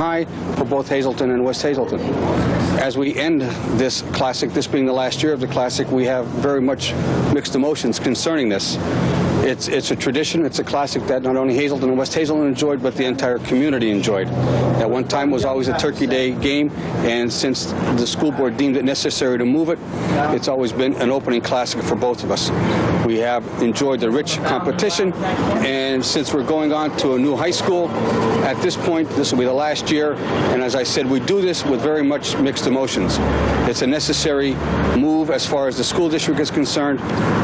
high for both Hazleton and West Hazleton. As we end this classic, this being the last year of the classic, we have very much mixed emotions concerning this. It's a tradition, it's a classic that not only Hazleton and West Hazleton enjoyed, but the entire community enjoyed. At one time it was always a Turkey Day game, and since the school board deemed it necessary to move it, it's always been an opening classic for both of us. We have enjoyed the rich competition, and since we're going on to a new high school, at this point, this will be the last year, and as I said, we do this with very much mixed emotions. It's a necessary move as far as the school district is concerned,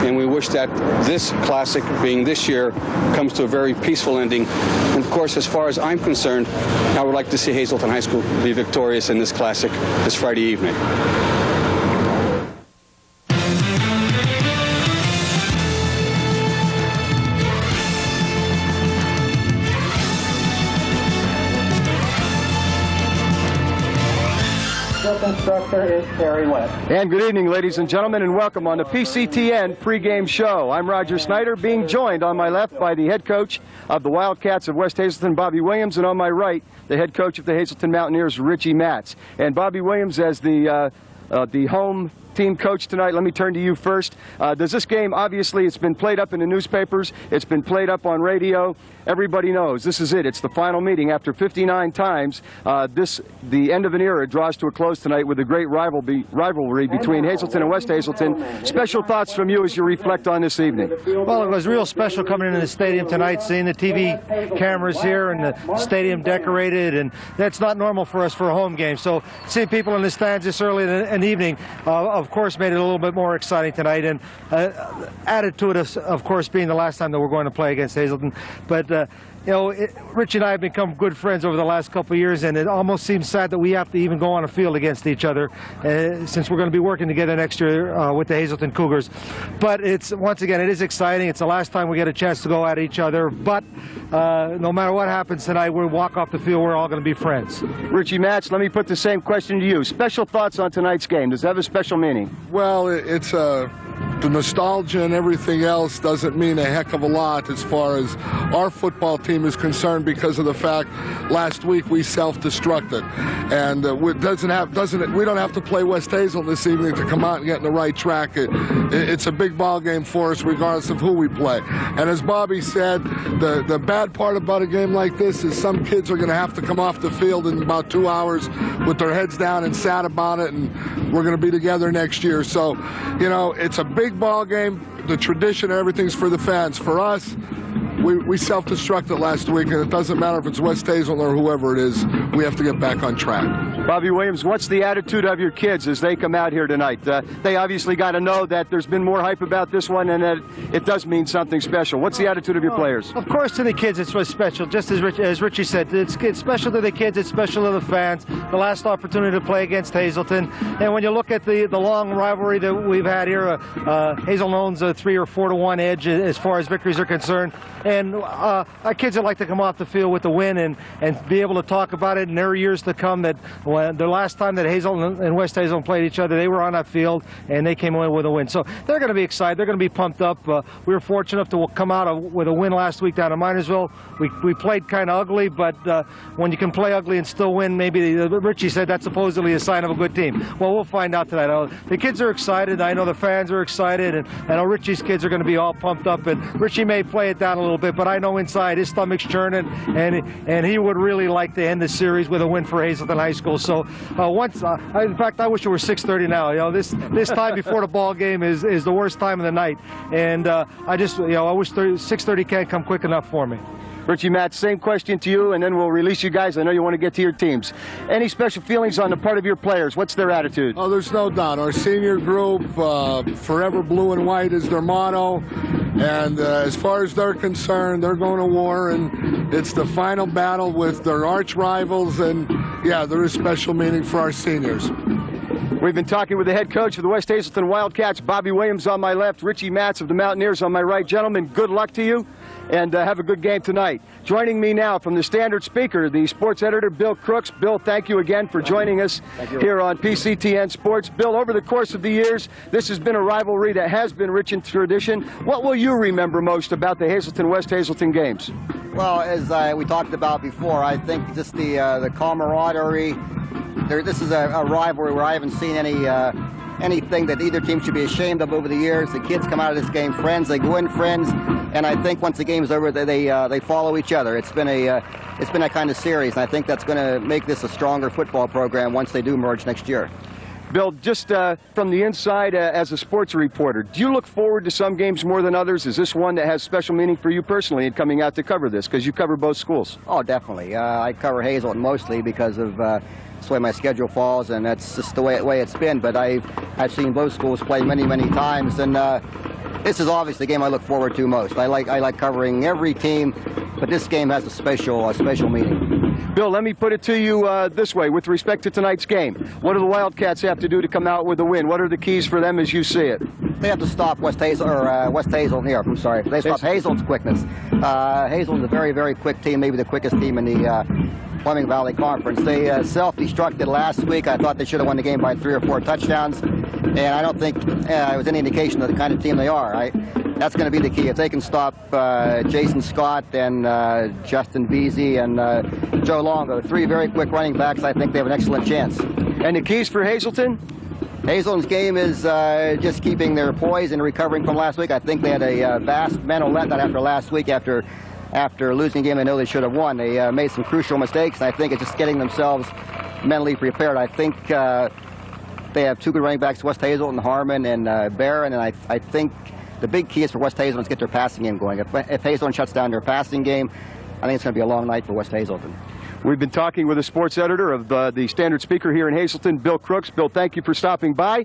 and we wish that this classic, being this year, comes to a very peaceful ending. And of course, as far as I'm concerned, I would like to see Hazleton High School be victorious in this classic this Friday evening. Instructor is Terry West. And good evening, ladies and gentlemen, and welcome on the PCTN pregame show. I'm Roger Snyder, being joined on my left by the head coach of the Wildcats of West Hazleton, Bobby Williams, and on my right, the head coach of the Hazleton Mountaineers, Richie Matz. And Bobby Williams, as the home team coach tonight, let me turn to you first. Does this game, obviously, it's been played up in the newspapers, it's been played up on radio. Everybody knows this is it. It's the final meeting. After 59 times, the end of an era draws to a close tonight with a great rivalry between Hazleton and West Hazleton. Special thoughts from you as you reflect on this evening. Well, it was real special coming into the stadium tonight, seeing the TV cameras here and the stadium decorated, and that's not normal for us for a home game. So seeing people in the stands this early in the evening, of course, made it a little bit more exciting tonight, and added to it, of course, being the last time that we're going to play against Hazleton. But you know, Rich and I have become good friends over the last couple of years, and it almost seems sad that we have to even go on a field against each other since we're going to be working together next year with the Hazleton Cougars. But once again, it is exciting. It's the last time we get a chance to go at each other. But no matter what happens tonight, we'll walk off the field. We're all going to be friends. Richie Matz, let me put the same question to you. Special thoughts on tonight's game. Does it have a special meaning? Well, it's the nostalgia and everything else doesn't mean a heck of a lot as far as our football team is concerned, because of the fact last week we self-destructed, and we don't have to play West Hazleton this evening to come out and get in the right track. It's a big ball game for us regardless of who we play. And as Bobby said, the bad part about a game like this is some kids are going to have to come off the field in about 2 hours with their heads down and sad about it, and we're going to be together next year. So, you know, it's a big ball game. The tradition and everything's for the fans. For us, we self-destructed last week, and it doesn't matter if it's West Hazleton or whoever it is. We have to get back on track. Bobby Williams, what's the attitude of your kids as they come out here tonight? They obviously got to know that there's been more hype about this one, and that it does mean something special. What's the attitude of your players? Of course, to the kids, it's what's special. Just as Richie said, it's special to the kids. It's special to the fans. The last opportunity to play against Hazleton, and when you look at the long rivalry that we've had here, Hazleton owns a 3 or 4 to 1 edge as far as victories are concerned. And our kids would like to come off the field with a win and be able to talk about it in their years to come. That when the last time that Hazleton and West Hazleton played each other, they were on that field and they came away with a win. So they're going to be excited. They're going to be pumped up. We were fortunate enough to come out with a win last week down in Minersville. We played kind of ugly, but when you can play ugly and still win, maybe Richie said that's supposedly a sign of a good team. Well, we'll find out tonight. The kids are excited. I know the fans are excited, and I know Richie's kids are going to be all pumped up. And Richie may play it down a little bit, but I know inside his stomach's churning, and he would really like to end the series with a win for Hazleton High School. So in fact, I wish it were 6:30 now. You know, this time before the ball game is the worst time of the night, and I wish 6:30 can't come quick enough for me. Richie Matz, same question to you, and then we'll release you guys. I know you want to get to your teams. Any special feelings on the part of your players? What's their attitude? Oh, there's no doubt. Our senior group, forever blue and white is their motto. And as far as they're concerned, they're going to war, and it's the final battle with their arch rivals. And, yeah, there is special meaning for our seniors. We've been talking with the head coach of the West Hazleton Wildcats, Bobby Williams on my left, Richie Matz of the Mountaineers on my right. Gentlemen, good luck to you, and have a good game tonight. Joining me now from the Standard Speaker, the sports editor, Bill Crooks. Bill, thank you again for joining us here on PCTN Sports. Bill, over the course of the years, this has been a rivalry that has been rich in tradition. What will you remember most about the Hazleton-West Hazleton games? Well, as we talked about before, I think just the camaraderie. This is a rivalry where I haven't seen anything that either team should be ashamed of over the years. The kids come out of this game friends, they go in friends, and I think once the game's over, they follow each other. It's been a kind of series, and I think that's going to make this a stronger football program once they do merge next year. Bill, just from the inside as a sports reporter, do you look forward to some games more than others? Is this one that has special meaning for you personally in coming out to cover this, because you cover both schools? Oh, definitely. I cover Hazleton mostly because of that's the way my schedule falls, and that's just the way it's been. But I've seen both schools play many times, and this is obviously the game I look forward to most. I like covering every team, but this game has a special meaning. Bill, let me put it to you this way. With respect to tonight's game, what do the Wildcats have to do to come out with a win? What are the keys for them as you see it? They have to stop West Hazleton here. I'm sorry. They stop Hazleton's quickness. Hazleton's a very quick team, maybe the quickest team in the Fleming Valley Conference. They self-destructed last week. I thought they should have won the game by 3 or 4 touchdowns, and I don't think it was any indication of the kind of team they are. That's going to be the key. If they can stop Jason Scott and Justin Beasy and Joe Longo, 3 very quick running backs, I think they have an excellent chance. And the keys for Hazleton? Hazleton's game is just keeping their poise and recovering from last week. I think they had a vast mental letdown after last week after losing a game I know they should have won. They made some crucial mistakes, and I think it's just getting themselves mentally prepared. I think they have 2 good running backs, West Hazleton, Harmon, and Barron, and I think the big key is for West Hazleton to get their passing game going. If Hazleton shuts down their passing game, I think it's going to be a long night for West Hazleton. We've been talking with the sports editor of the Standard Speaker here in Hazleton, Bill Crooks. Bill, thank you for stopping by.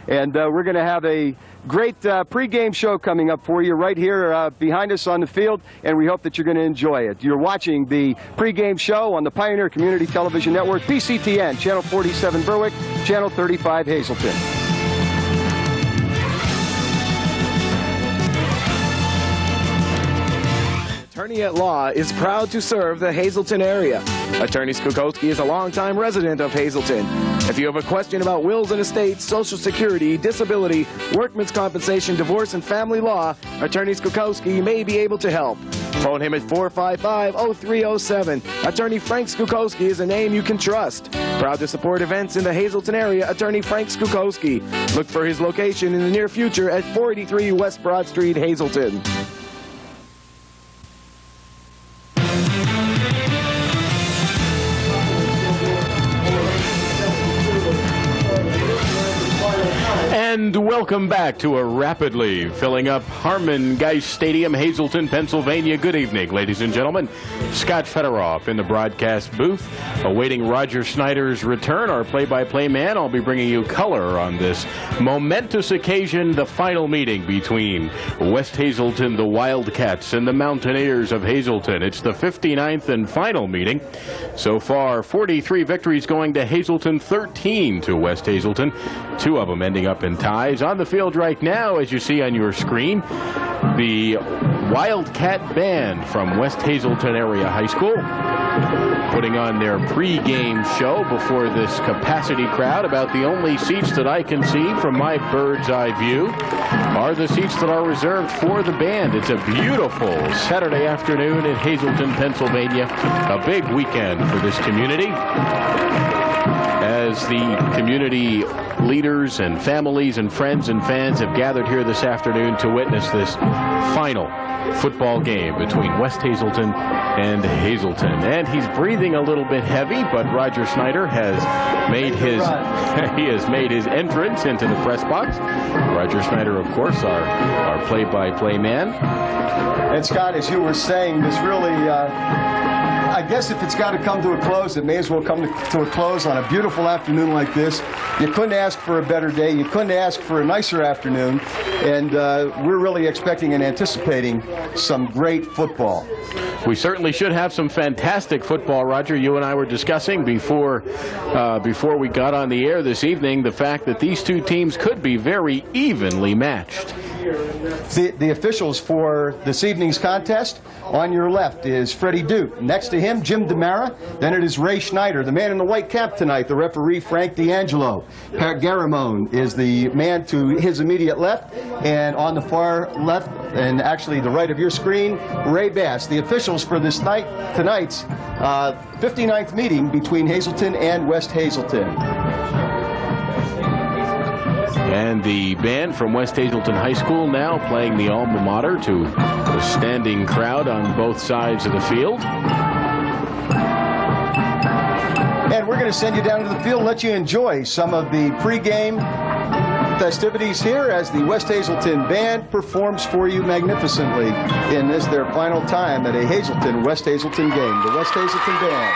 And we're going to have a great pregame show coming up for you right here behind us on the field, and we hope that you're going to enjoy it. You're watching the pregame show on the Pioneer Community Television Network, PCTN, Channel 47 Berwick, Channel 35 Hazleton. Attorney at Law is proud to serve the Hazleton area. Attorney Skukowski is a longtime resident of Hazleton. If you have a question about wills and estates, Social Security, disability, workman's compensation, divorce, and family law, Attorney Skukowski may be able to help. Phone him at 455-0307. Attorney Frank Skukowski is a name you can trust. Proud to support events in the Hazleton area, Attorney Frank Skukowski. Look for his location in the near future at 483 West Broad Street, Hazleton. And welcome back to a rapidly filling up Harmon Geist Stadium, Hazleton, Pennsylvania. Good evening, ladies and gentlemen. Scott Federoff in the broadcast booth, awaiting Roger Snyder's return, our play-by-play man. I'll be bringing you color on this momentous occasion, the final meeting between West Hazleton, the Wildcats, and the Mountaineers of Hazleton. It's the 59th and final meeting. So far, 43 victories going to Hazleton, 13 to West Hazleton, 2 of them ending up in ties. On the field right now, as you see on your screen, the Wildcat Band from West Hazleton Area High School putting on their pre-game show before this capacity crowd. About the only seats that I can see from my bird's eye view are the seats that are reserved for the band. It's a beautiful Saturday afternoon in Hazleton, Pennsylvania. A big weekend for this community, as the community leaders and families and friends and fans have gathered here this afternoon to witness this final football game between West Hazleton and Hazleton. And he's breathing a little bit heavy, but Roger Snyder has made his entrance into the press box. Roger Snyder, of course, our play-by-play man. And Scott, as you were saying, this really I guess if it's got to come to a close, it may as well come to a close on a beautiful afternoon like this. You couldn't ask for a better day. You couldn't ask for a nicer afternoon. And we're really expecting and anticipating some great football. We certainly should have some fantastic football, Roger. You and I were discussing before we got on the air this evening the fact that these two teams could be very evenly matched. The officials for this evening's contest, on your left is Freddie Duke. Next to him, Jim DeMara. Then it is Ray Schneider, the man in the white cap tonight, the referee Frank D'Angelo. Pat Garamone is the man to his immediate left. And on the far left, and actually the right of your screen, Ray Bass. The officials for this tonight's 59th meeting between Hazleton and West Hazleton. And the band from West Hazleton High School now playing the alma mater to a standing crowd on both sides of the field. And we're going to send you down to the field and let you enjoy some of the pregame festivities here as the West Hazleton band performs for you magnificently in this their final time at a Hazleton-West Hazleton game. The West Hazleton band.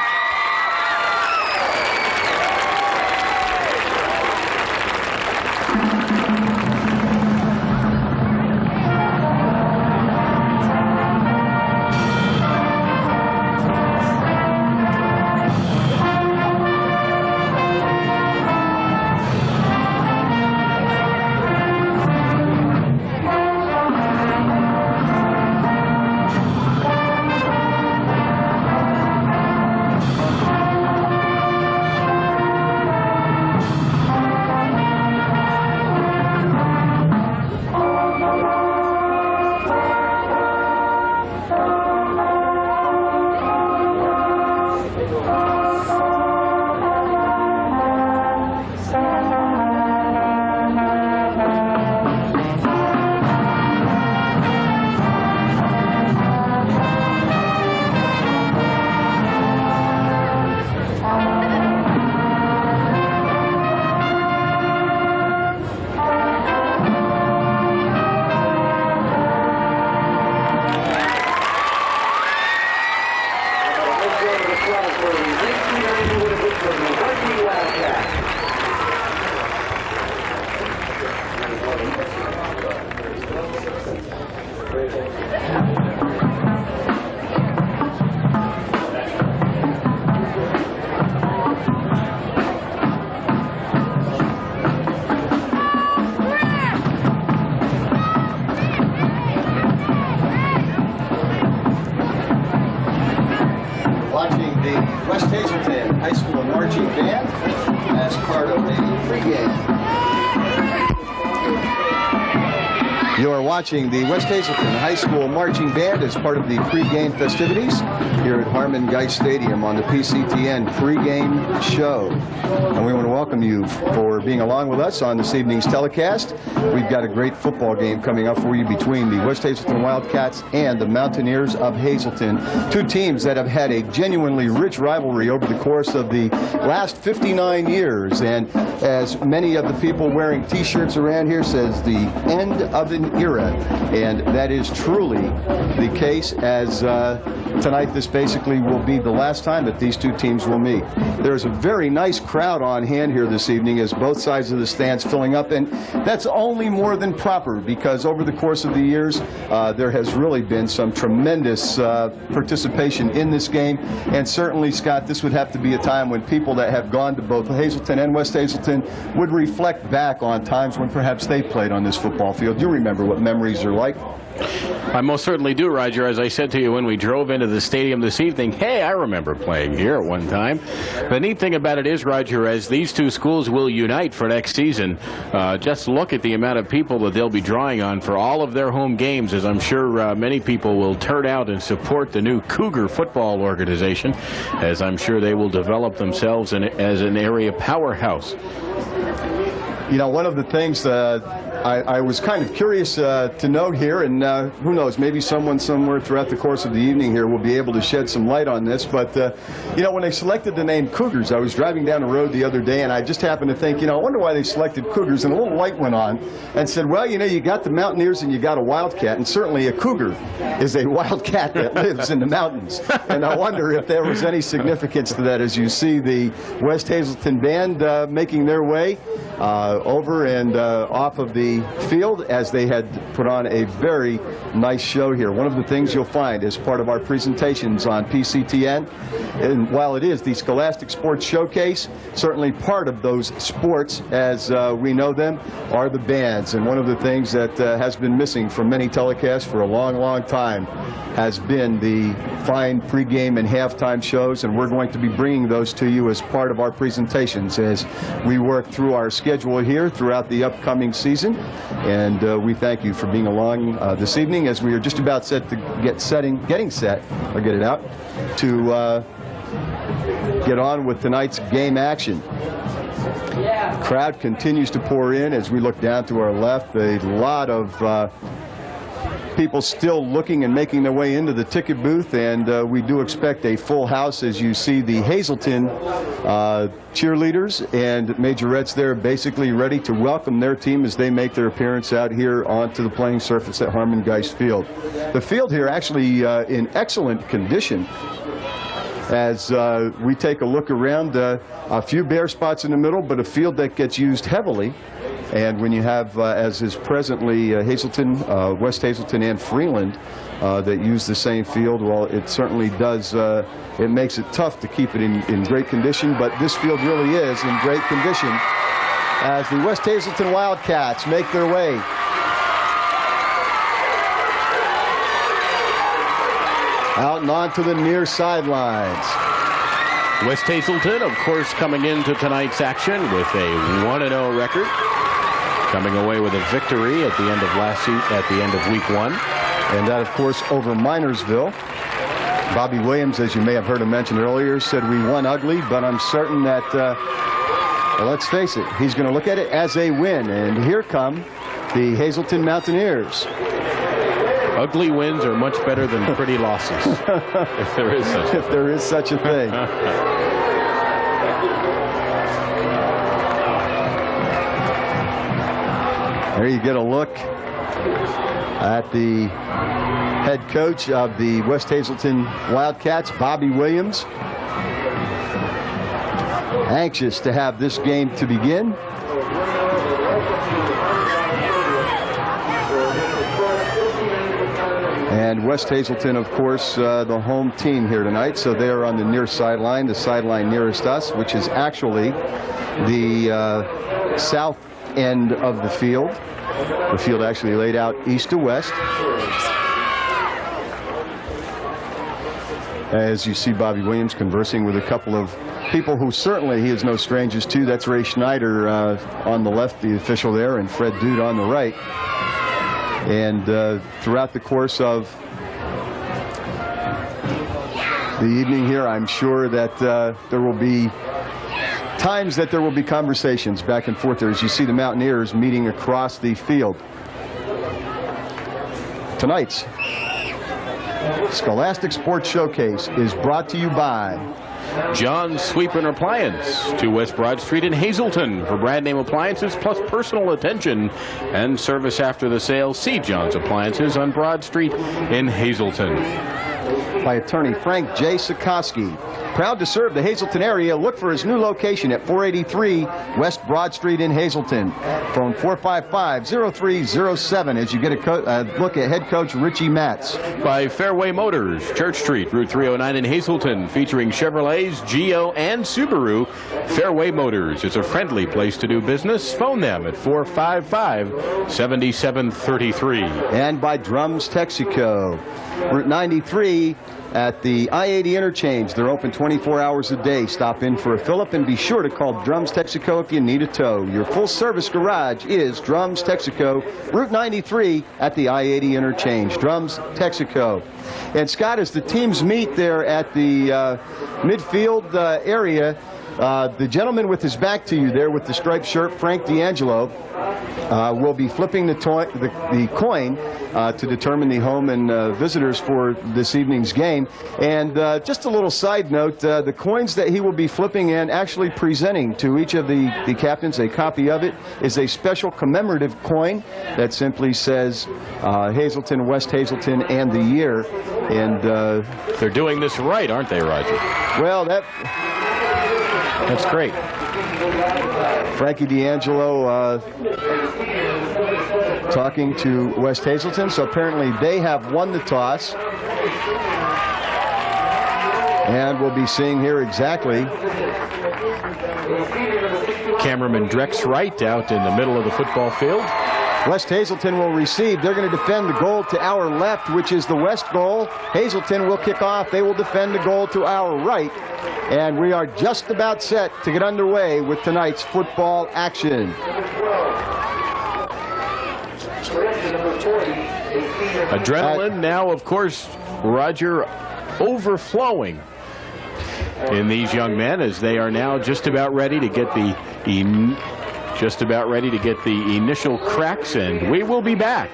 West Hazleton High School Marching Band as part of a pregame. You are watching the West Hazleton High School Marching Band as part of the pregame festivities here at Harmon Geist Stadium on the PCTN pregame show. And we want to welcome you for being along with us on this evening's telecast. We've got a great football game coming up for you between the West Hazleton Wildcats and the Mountaineers of Hazleton. Two teams that have had a genuinely rich rivalry over the course of the last 59 years. And as many of the people wearing t-shirts around here says, the end of an era. And that is truly the case, as tonight this basically will be the last time that these two teams will meet. There's a very nice crowd on hand here this evening as both sides of the stands filling up, and that's only more than proper because over the course of the years there has really been some tremendous participation in this game. And certainly, Scott, this would have to be a time when people that have gone to both Hazleton and West Hazleton would reflect back on times when perhaps they played on this football field. You remember what memories are like? I most certainly do, Roger. As I said to you when we drove into the stadium this evening, hey, I remember playing here at one time. The neat thing about it is, Roger, as these two schools will unite for next season, just look at the amount of people that they'll be drawing on for all of their home games, as I'm sure many people will turn out and support the new Cougar football organization, as I'm sure they will develop themselves as an area powerhouse. You know, one of the things I was kind of curious to note here, and who knows, maybe someone somewhere throughout the course of the evening here will be able to shed some light on this, but you know, when they selected the name Cougars, I was driving down the road the other day and I just happened to think, you know, I wonder why they selected Cougars, and a little light went on and said, well, you know, you got the Mountaineers and you got a Wildcat, and certainly a Cougar is a wildcat that lives in the mountains, and I wonder if there was any significance to that as you see the West Hazleton band making their way over and off of the field as they had put on a very nice show here. One of the things you'll find as part of our presentations on PCTN, and while it is the Scholastic Sports Showcase, certainly part of those sports as we know them are the bands. And one of the things that has been missing from many telecasts for a long, long time has been the fine pregame and halftime shows, and we're going to be bringing those to you as part of our presentations as we work through our schedule here throughout the upcoming season. And we thank you for being along this evening as we are just about set to getting set, I'll get it out, to get on with tonight's game action. The crowd continues to pour in as we look down to our left. A lot of people still looking and making their way into the ticket booth, and we do expect a full house as you see the Hazleton cheerleaders and majorettes there basically ready to welcome their team as they make their appearance out here onto the playing surface at Harmon Geist Field. The field here actually in excellent condition. As we take a look around, a few bare spots in the middle, but a field that gets used heavily. And when you have, as is presently Hazleton, West Hazleton and Freeland that use the same field, well, it certainly does, it makes it tough to keep it in great condition, but this field really is in great condition as the West Hazleton Wildcats make their way out and on to the near sidelines. West Hazleton, of course, coming into tonight's action with a 1-0 record, coming away with a victory at the end of week 1. And that, of course, over Minersville. Bobby Williams, as you may have heard him mention earlier, said we won ugly, but I'm certain that, well, let's face it, he's going to look at it as a win. And here come the Hazleton Mountaineers. Ugly wins are much better than pretty losses, if there is such a if there is such a thing. There you get a look at the head coach of the West Hazleton Wildcats, Bobby Williams. Anxious to have this game to begin. And West Hazleton, of course, the home team here tonight, so they are on the near sideline, the sideline nearest us, which is actually the south end of the field. The field actually laid out east to west. As you see Bobby Williams conversing with a couple of people who certainly he is no strangers to. That's Ray Schneider on the left, the official there, and Fred Dude on the right. And throughout the course of the evening here, I'm sure that there will be times that there will be conversations back and forth there as you see the Mountaineers meeting across the field. Tonight's Scholastic Sports Showcase is brought to you by John's Sweep and Appliance, 2 West Broad Street in Hazleton. For brand name appliances plus personal attention and service after the sale, see John's Appliances on Broad Street in Hazleton. By attorney Frank J. Sikoski. Proud to serve the Hazleton area. Look for his new location at 483 West Broad Street in Hazleton. Phone 455-0307 as you get a look at head coach Richie Matz. By Fairway Motors, Church Street, Route 309 in Hazleton, featuring Chevrolets, Geo, and Subaru. Fairway Motors is a friendly place to do business. Phone them at 455-7733. And by Drums Texaco, Route 93 at the I-80 interchange. They're open 24 hours a day. Stop in for a fill-up and be sure to call Drums Texaco if you need a tow. Your full-service garage is Drums Texaco, Route 93 at the I-80 interchange. Drums Texaco. And Scott, as the teams meet there at the midfield area, The gentleman with his back to you there with the striped shirt, Frank D'Angelo, will be flipping the coin to determine the home and visitors for this evening's game. And just a little side note, the coins that he will be flipping and actually presenting to each of the captains, a copy of it, is a special commemorative coin that simply says Hazleton, West Hazleton, and the year. And they're doing this right, aren't they, Roger? Well, that's great. Frankie D'Angelo talking to West Hazleton. So apparently they have won the toss. And we'll be seeing here exactly. Cameraman Drex Wright out in the middle of the football field. West Hazleton will receive. They're going to defend the goal to our left, which is the west goal. Hazleton will kick off. They will defend the goal to our right. And we are just about set to get underway with tonight's football action. Adrenaline now, of course, Roger, overflowing in these young men as they are now just about ready to get the initial cracks, and we will be back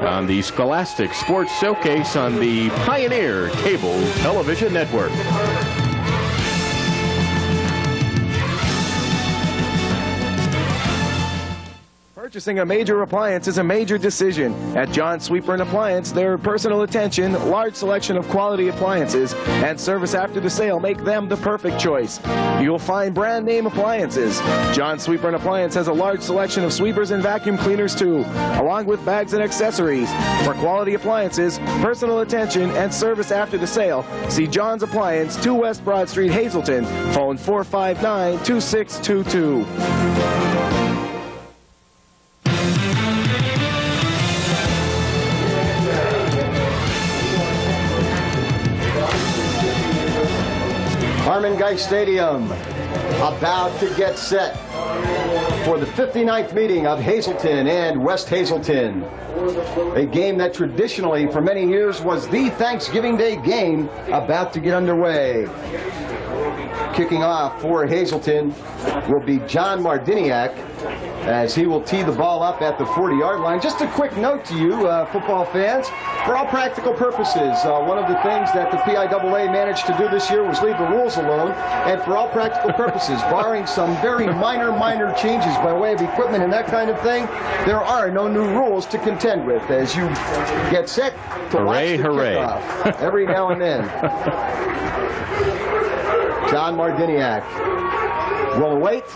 on the Scholastic Sports Showcase on the Pioneer Cable Television Network. Purchasing a major appliance is a major decision. At John Sweeper and Appliance, their personal attention, large selection of quality appliances, and service after the sale make them the perfect choice. You'll find brand name appliances. John Sweeper and Appliance has a large selection of sweepers and vacuum cleaners too, along with bags and accessories. For quality appliances, personal attention, and service after the sale, see John's Appliance, 2 West Broad Street, Hazleton. Phone 459-2622. Harmon Guy Stadium about to get set for the 59th meeting of Hazleton and West Hazleton. A game that traditionally for many years was the Thanksgiving Day game about to get underway. Kicking off for Hazleton will be John Mardiniak as he will tee the ball up at the 40-yard line. Just a quick note to you, football fans, for all practical purposes, one of the things that the PIAA managed to do this year was leave the rules alone, and for all practical purposes, barring some very minor changes by way of equipment and that kind of thing, there are no new rules to contend with as you get set to watch the kickoff every now and then. John Mardiniak will await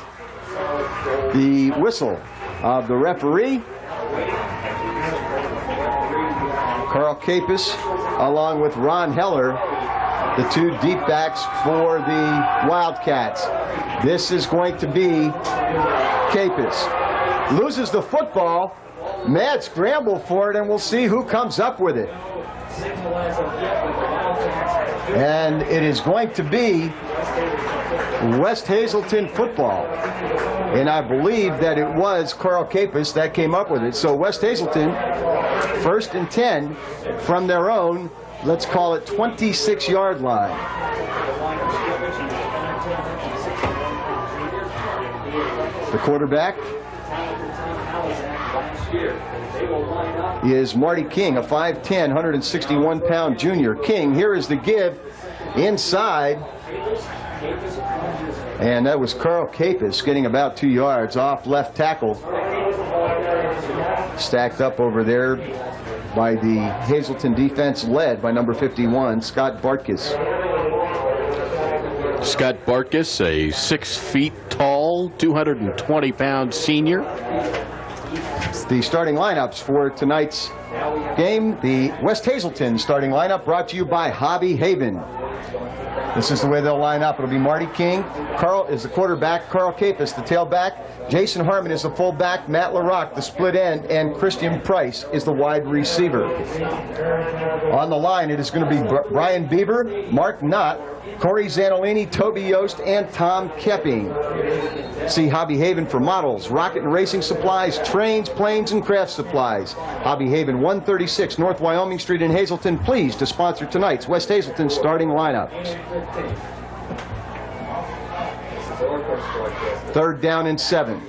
the whistle of the referee. Carl Capus, along with Ron Heller, the 2 deep backs for the Wildcats. This is going to be Capus. Loses the football. Mad scramble for it, and we'll see who comes up with it. And it is going to be West Hazleton football. And I believe that it was Carl Capus that came up with it. So West Hazleton, 1st and 10 from their own, let's call it 26-yard line. The quarterback is Marty King, a 5'10", 161-pound junior. King, here is the give inside. And that was Carl Capus getting about 2 yards off left tackle. Stacked up over there by the Hazleton defense led by number 51, Scott Bartkus. Scott Bartkus, a 6 feet tall, 220-pound senior. The starting lineups for tonight's game. The West Hazleton starting lineup brought to you by Hobby Haven. This is the way they'll line up. It'll be Marty King. Carl is the quarterback. Carl Capus, the tailback. Jason Harmon is the fullback. Matt LaRock, the split end. And Christian Price is the wide receiver. On the line, it is going to be Brian Bieber, Mark Knott, Corey Zanolini, Toby Yost, and Tom Kepping. See Hobby Haven for models, rocket and racing supplies, trains, planes, and craft supplies. Hobby Haven, 136 North Wyoming Street in Hazleton, pleased to sponsor tonight's West Hazleton starting lineups. 3rd down and 7.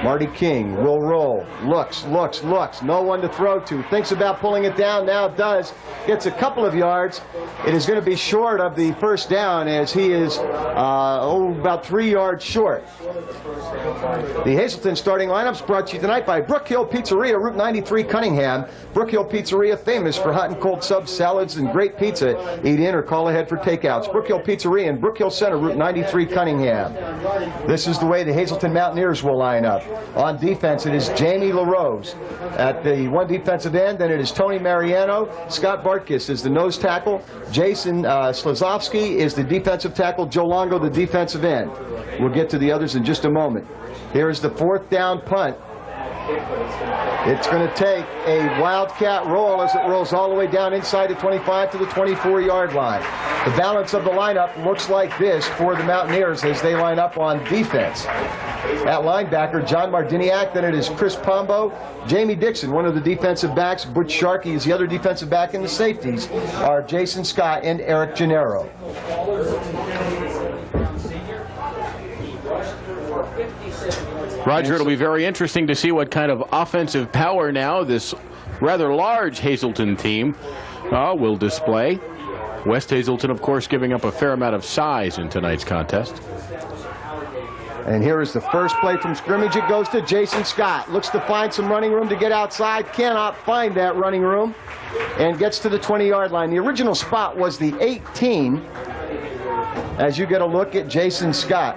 Marty King will roll, looks, no one to throw to, thinks about pulling it down, now does, gets a couple of yards. It is going to be short of the 1st down as he is about 3 yards short. The Hazleton starting lineups brought to you tonight by Brook Hill Pizzeria, Route 93, Cunningham. Brook Hill Pizzeria, famous for hot and cold subs, salads, and great pizza. Eat in or call ahead for takeouts. Brook Hill Pizzeria in Brook Hill Center, Route 93, Cunningham. This is the way the Hazleton Mountaineers will line up. On defense, it is Jamie LaRose at the one defensive end. Then it is Tony Mariano. Scott Bartkus is the nose tackle. Jason Slazovsky is the defensive tackle. Joe Longo, the defensive end. We'll get to the others in just a moment. Here is the 4th down punt. It's going to take a wildcat roll as it rolls all the way down inside the 25 to the 24-yard line. The balance of the lineup looks like this for the Mountaineers as they line up on defense. At linebacker, John Mardiniak. Then it is Chris Pombo. Jamie Dixon, one of the defensive backs. Butch Sharkey is the other defensive back. And the safeties are Jason Scott and Eric Gennaro. Roger, it'll be very interesting to see what kind of offensive power now this rather large Hazleton team will display. West Hazleton, of course, giving up a fair amount of size in tonight's contest. And here is the first play from scrimmage. It goes to Jason Scott. Looks to find some running room to get outside. Cannot find that running room. And gets to the 20-yard line. The original spot was the 18. As you get a look at Jason Scott.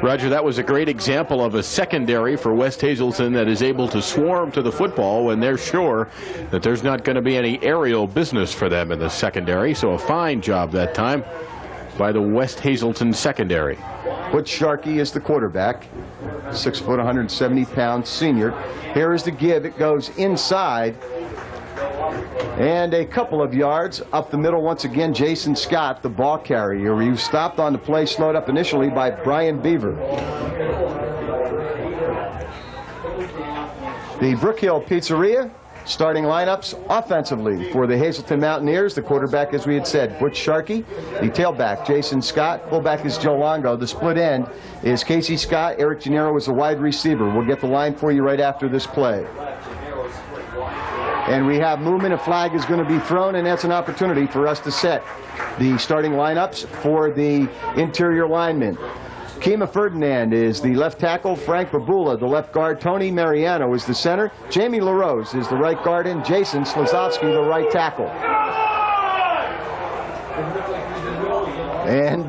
Roger, that was a great example of a secondary for West Hazleton that is able to swarm to the football when they're sure that there's not going to be any aerial business for them in the secondary. So a fine job that time by the West Hazleton secondary. Butch Sharkey is the quarterback, 6 foot, 170-pound senior. Here is the give. It goes inside. And a couple of yards up the middle once again, Jason Scott, the ball carrier. He was stopped on the play, slowed up initially by Brian Beaver. The Brook Hill Pizzeria starting lineups offensively for the Hazleton Mountaineers. The quarterback, as we had said, Butch Sharkey. The tailback, Jason Scott. Fullback is Joe Longo. The split end is Casey Scott. Eric Gennaro is the wide receiver. We'll get the line for you right after this play. And we have movement. A flag is going to be thrown, and that's an opportunity for us to set the starting lineups for the interior linemen. Kima Ferdinand is the left tackle. Frank Babula, the left guard. Tony Mariano is the center. Jamie LaRose is the right guard, and Jason Slazovsky, the right tackle. And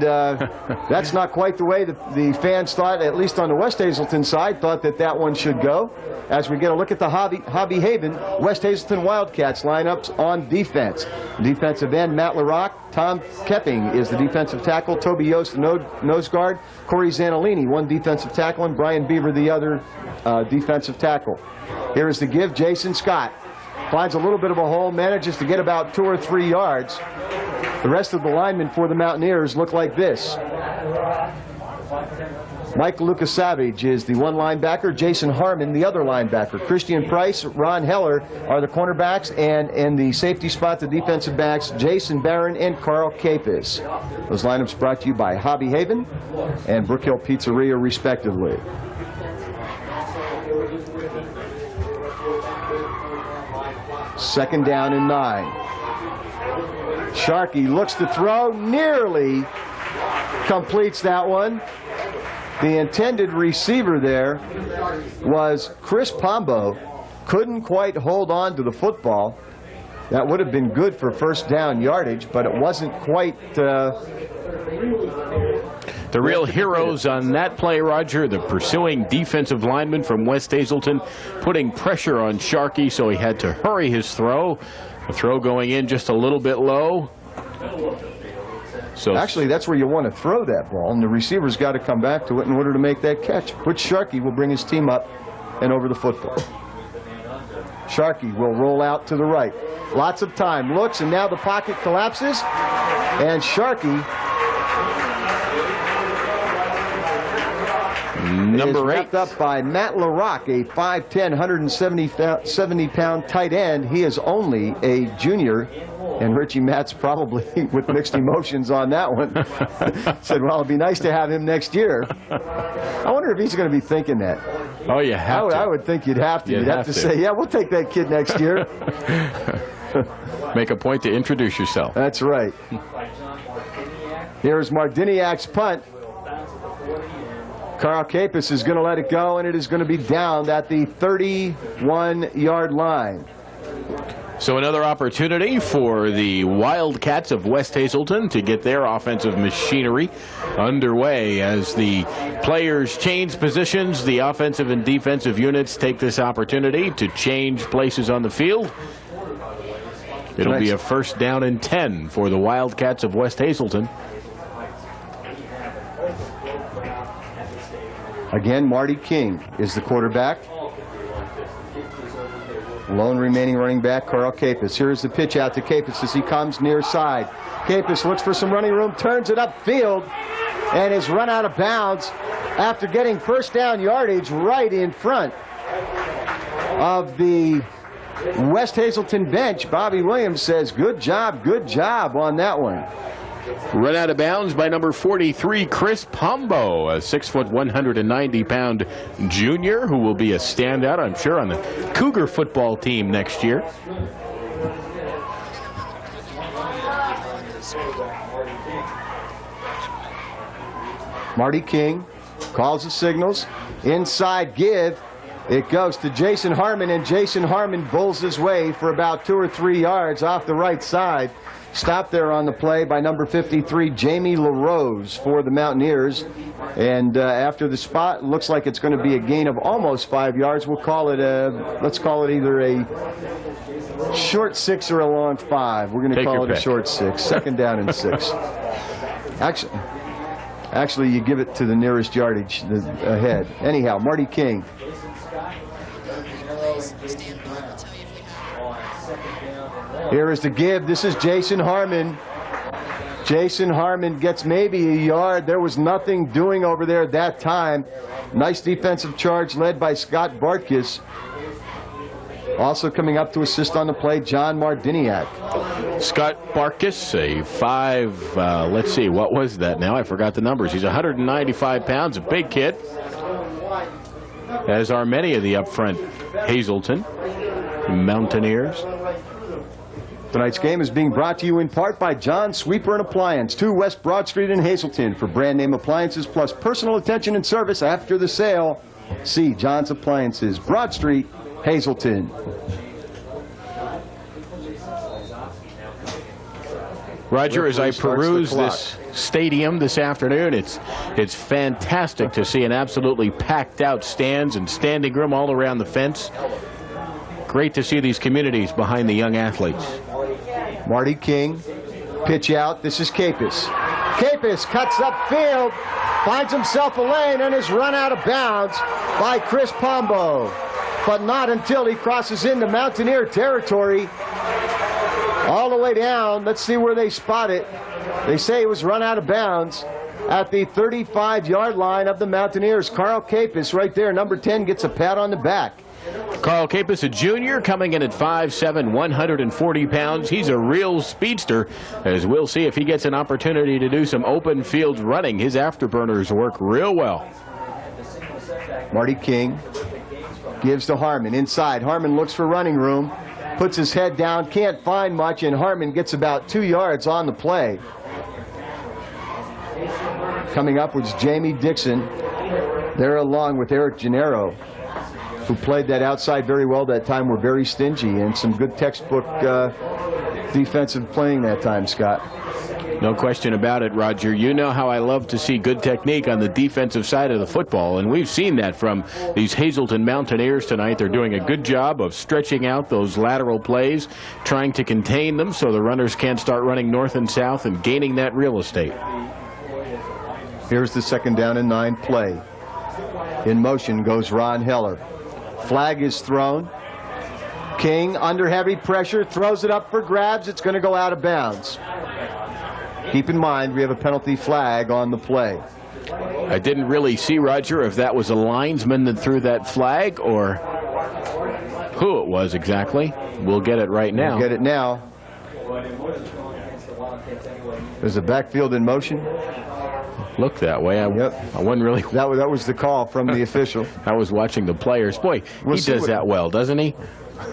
that's not quite the way the fans thought, at least on the West Hazleton side, thought that one should go. As we get a look at the Hobby Haven West Hazleton Wildcats lineups on defense. Defensive end, Matt LaRock. Tom Kepping is the defensive tackle. Toby Yost, the nose guard. Corey Zanolini, one defensive tackle, and Brian Beaver, the other defensive tackle. Here is the give. Jason Scott finds a little bit of a hole, manages to get about 2 or 3 yards. The rest of the linemen for the Mountaineers look like this. Mike Lukasavage is the one linebacker. Jason Harmon, the other linebacker. Christian Price, Ron Heller are the cornerbacks. And in the safety spot, the defensive backs, Jason Barron and Carl Capis. Those lineups brought to you by Hobby Haven and Brook Hill Pizzeria, respectively. Second down and 9. Sharkey looks to throw, nearly completes that one. The intended receiver there was Chris Pombo. Couldn't quite hold on to the football. That would have been good for first down yardage, but it wasn't quite. The real heroes on that play, Roger, the pursuing defensive lineman from West Hazleton, putting pressure on Sharkey, so he had to hurry his throw. The throw going in just a little bit low. So actually, that's where you want to throw that ball, and the receiver's got to come back to it in order to make that catch. Butch Sharkey will bring his team up and over the football. Sharkey will roll out to the right. Lots of time. Looks, and now the pocket collapses, and Sharkey number 8 wrapped up by Matt LaRock, a 5'10", 170-pound tight end. He is only a junior And Richie Matz probably with mixed emotions on that one. Said, well, it'd be nice to have him next year. I wonder if he's going to be thinking that. Oh, you have to. I would think you'd have to. You'd have to say, yeah, we'll take that kid next year. Make a point to introduce yourself. That's right. Here's Mardiniak's punt. Carl Capus is going to let it go, and it is going to be down at the 31-yard line. So another opportunity for the Wildcats of West Hazleton to get their offensive machinery underway as the players change positions. The offensive and defensive units take this opportunity to change places on the field. It'll be a 1st down and 10 for the Wildcats of West Hazleton. Again, Marty King is the quarterback. Lone remaining running back, Carl Capus. Here's the pitch out to Capus as he comes near side. Capus looks for some running room, turns it upfield, and is run out of bounds after getting 1st down yardage right in front of the West Hazleton bench. Bobby Williams says, good job on that one. Run out of bounds by number 43, Chris Pombo, a 6', 190-pound junior who will be a standout, I'm sure, on the Cougar football team next year. Marty King calls the signals. Inside give. It goes to Jason Harmon, and Jason Harmon bulls his way for about 2 or 3 yards off the right side. Stopped there on the play by number 53, Jamie LaRose for the Mountaineers. And after the spot, looks like it's going to be a gain of almost 5 yards. We'll call it let's call it either a short 6 or a long 5. We're going to call it a short 6. 2nd down and 6. Actually, you give it to the nearest yardage ahead. Anyhow, Marty King. Here is the give. This is Jason Harmon. Jason Harmon gets maybe a yard. There was nothing doing over there at that time. Nice defensive charge led by Scott Bartkus. Also coming up to assist on the play, John Mardiniak. Scott Bartkus, a 5, let's see, what was that now? I forgot the numbers. He's 195 pounds, a big kid. As are many of the up front Hazleton Mountaineers. Tonight's game is being brought to you in part by John Sweeper and Appliance, 2 West Broad Street in Hazleton. For brand name appliances plus personal attention and service after the sale, see John's Appliances, Broad Street, Hazleton. Roger, as I peruse this stadium this afternoon, it's fantastic to see an absolutely packed out stands and standing room all around the fence. Great to see these communities behind the young athletes. Marty King, pitch out. This is Capus. Capus cuts upfield, finds himself a lane, and is run out of bounds by Chris Pombo. But not until he crosses into Mountaineer territory. All the way down. Let's see where they spot it. They say it was run out of bounds at the 35-yard line of the Mountaineers. Carl Capus right there, number 10, gets a pat on the back. Carl Capus, a junior, coming in at 5'7", 140 pounds. He's a real speedster, as we'll see if he gets an opportunity to do some open field running. His afterburners work real well. Marty King gives to Harmon. Inside, Harmon looks for running room, puts his head down, can't find much, and Harmon gets about 2 yards on the play. Coming up was Jamie Dixon. They're along with Eric Gennaro, who played that outside very well that time, were very stingy, and some good textbook defensive playing that time, Scott. No question about it, Roger. You know how I love to see good technique on the defensive side of the football, and we've seen that from these Hazleton Mountaineers tonight. They're doing a good job of stretching out those lateral plays, trying to contain them so the runners can't start running north and south and gaining that real estate. Here's the 2nd down and 9 play. In motion goes Ron Heller. Flag is thrown. King, under heavy pressure, throws it up for grabs. It's going to go out of bounds. Keep in mind, we have a penalty flag on the play. I didn't really see, Roger, if that was a linesman that threw that flag or who it was exactly. We'll get it right now. We'll get it now. There's a backfield in motion. Look that way. I wasn't really. That was the call from the official. I was watching the players. Boy, he does that well, doesn't he?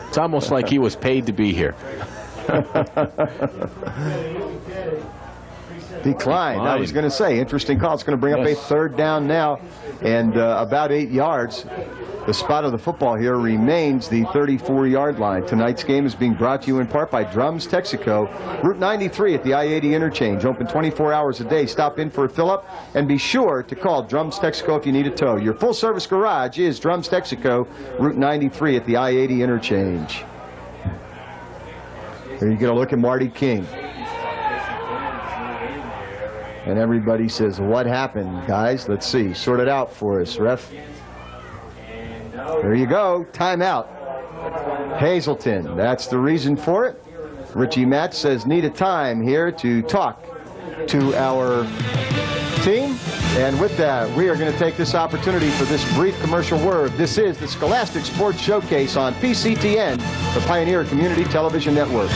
It's almost like he was paid to be here. Declined. I was going to say, interesting call. It's going to bring up a third down now, and about 8 yards. The spot of the football here remains the 34-yard line. Tonight's game is being brought to you in part by Drums Texaco, Route 93 at the I-80 interchange. Open 24 hours a day. Stop in for a fill-up, and be sure to call Drums Texaco if you need a tow. Your full-service garage is Drums Texaco, Route 93 at the I-80 interchange. Here you get a look at Marty King. And everybody says, what happened, guys? Let's see. Sort it out for us, ref. There you go. Timeout. Hazleton. That's the reason for it. Richie Matz says, need a time here to talk to our team. And with that, we are going to take this opportunity for this brief commercial word. This is the Scholastic Sports Showcase on PCTN, the Pioneer Community Television Network.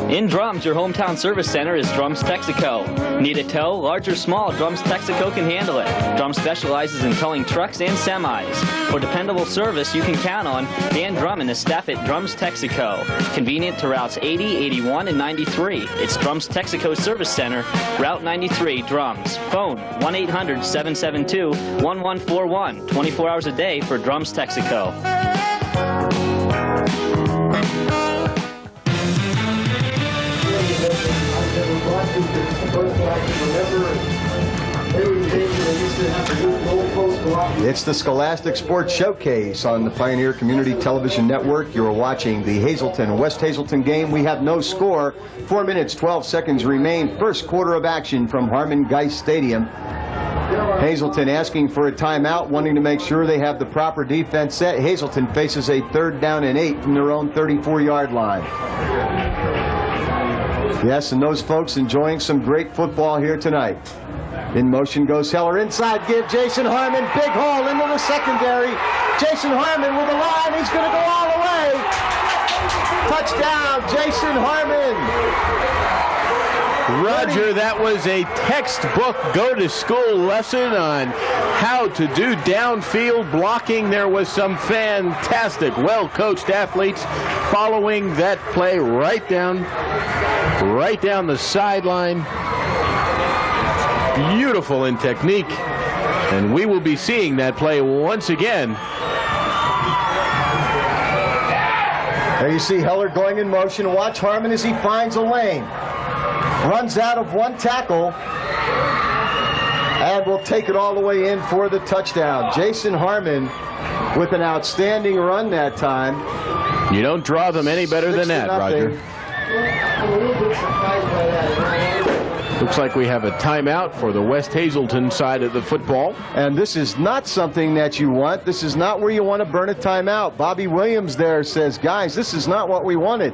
In Drums, your hometown service center is Drums Texaco. Need a tow? Large or small, Drums Texaco can handle it. Drums specializes in towing trucks and semis. For dependable service you can count on, Dan Drum and the staff at Drums Texaco. Convenient to routes 80, 81, and 93. It's Drums Texaco Service Center, Route 93, Drums. Phone 1-800-772-1141. 24 hours a day for Drums Texaco. It's the Scholastic Sports Showcase on the Pioneer Community Television Network. You're watching the Hazleton West Hazleton game. We have no score. 4 minutes, 12 seconds remain. First quarter of action from Harmon Geist Stadium. Hazleton asking for a timeout, wanting to make sure they have the proper defense set. Hazleton faces a 3rd down and 8 from their own 34-yard line. Yes, and those folks enjoying some great football here tonight. In motion goes Heller. Inside give Jason Harmon. Big hole into the secondary. Jason Harmon with a line. He's going to go all the way. Touchdown, Jason Harmon. Roger, that was a textbook go-to-school lesson on how to do downfield blocking. There was some fantastic, well-coached athletes following that play right down the sideline. Beautiful in technique, and we will be seeing that play once again. There you see Heller going in motion. Watch Harmon as he finds a lane. Runs out of one tackle and will take it all the way in for the touchdown. Jason Harmon with an outstanding run that time. You don't draw them any better than that, Roger. Looks like we have a timeout for the West Hazleton side of the football. And this is not something that you want. This is not where you want to burn a timeout. Bobby Williams there says, guys, this is not what we wanted.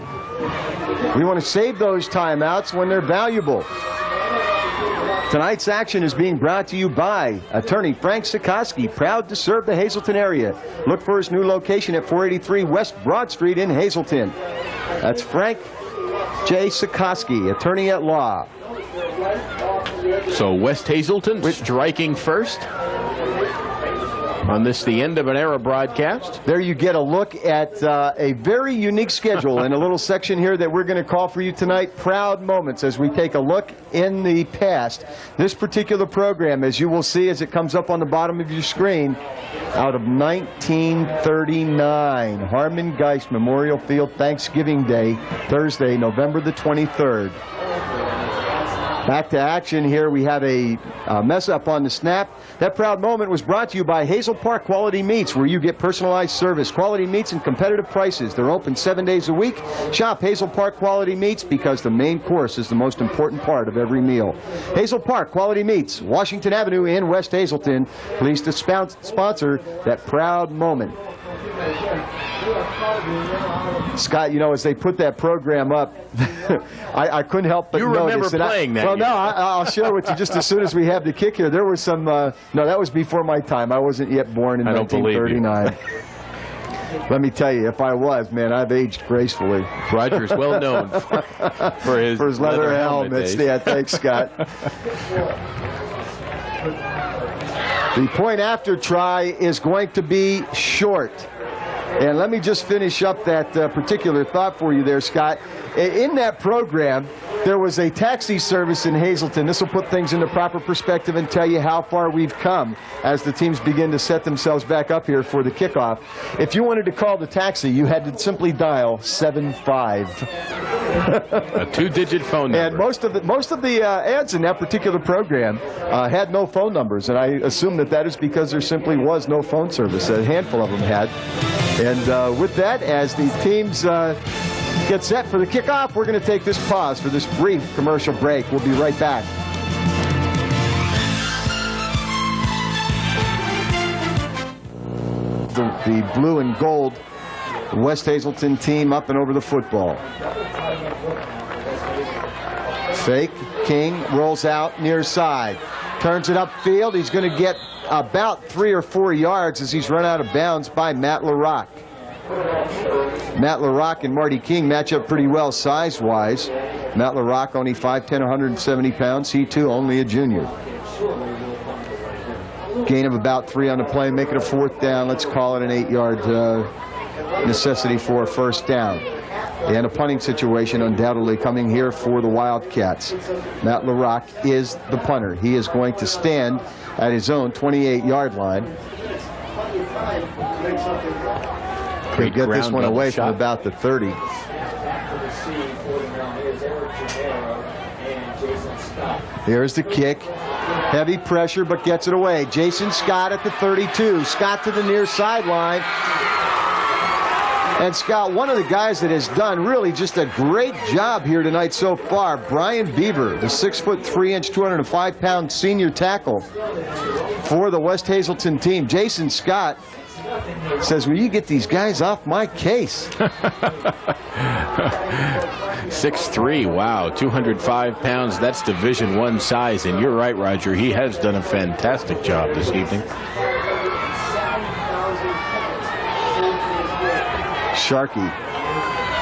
We want to save those timeouts when they're valuable. Tonight's action is being brought to you by attorney Frank Sikoski, proud to serve the Hazleton area. Look for his new location at 483 West Broad Street in Hazleton. That's Frank J. Sikoski, attorney at law. So West Hazleton striking first on this, the end of an era broadcast. There you get a look at a very unique schedule in a little section here that we're going to call for you tonight, Proud Moments, as we take a look in the past. This particular program, as you will see as it comes up on the bottom of your screen, out of 1939, Harmon Geist Memorial Field, Thanksgiving Day, Thursday, November the 23rd. Back to action here. We have a mess up on the snap. That proud moment was brought to you by Hazel Park Quality Meats, where you get personalized service, quality meats, and competitive prices. They're open 7 days a week. Shop Hazel Park Quality Meats because the main course is the most important part of every meal. Hazel Park Quality Meats, Washington Avenue in West Hazleton. Pleased to sponsor that proud moment. Scott, you know, as they put that program up, I couldn't help but notice. You remember playing that? Well, no, I'll share with you just as soon as we have the kick here. There was some, no, that was before my time. I wasn't yet born in 1939. Let me tell you, if I was, man, I've aged gracefully. Roger's well known for his leather helmets. Yeah, thanks, Scott. The point after try is going to be short. And let me just finish up that particular thought for you there, Scott. In that program, there was a taxi service in Hazleton. This will put things into proper perspective and tell you how far we've come as the teams begin to set themselves back up here for the kickoff. If you wanted to call the taxi, you had to simply dial 75. A two-digit phone number. And most of the ads in that particular program had no phone numbers, and I assume that is because there simply was no phone service. A handful of them had. And with that, as the teams get set for the kickoff, we're going to take this pause for this brief commercial break. We'll be right back. The blue and gold West Hazleton team up and over the football. Fake. King rolls out near side. Turns it upfield. He's going to get about 3 or 4 yards as he's run out of bounds by Matt LaRock. Matt LaRock and Marty King match up pretty well size-wise. Matt LaRock only 5'10", 170 pounds. He, too, only a junior. Gain of about 3 on the play, make it a 4th down. Let's call it an 8-yard necessity for a 1st down. And a punting situation undoubtedly coming here for the Wildcats. Matt LaRock is the punter. He is going to stand at his own 28-yard line. Could get this one away from about the 30. Here's the kick. Heavy pressure, but gets it away. Jason Scott at the 32. Scott to the near sideline. And Scott, one of the guys that has done really just a great job here tonight so far, Brian Beaver, the 6'3", 205-pound senior tackle for the West Hazleton team. Jason Scott says, will you get these guys off my case? 6'3", wow, 205 pounds. That's Division I size. And you're right, Roger. He has done a fantastic job this evening. Sharkey,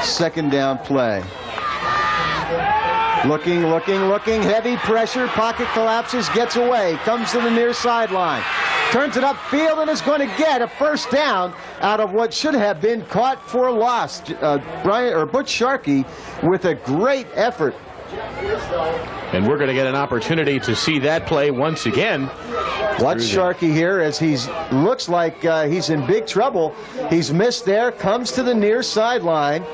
2nd down play. Looking, heavy pressure, pocket collapses, gets away, comes to the near sideline, turns it upfield and is going to get a 1st down out of what should have been caught for a loss. Butch Sharkey with a great effort. And we're going to get an opportunity to see that play once again. Watch Sharkey here as he looks like he's in big trouble. He's missed there, comes to the near sideline,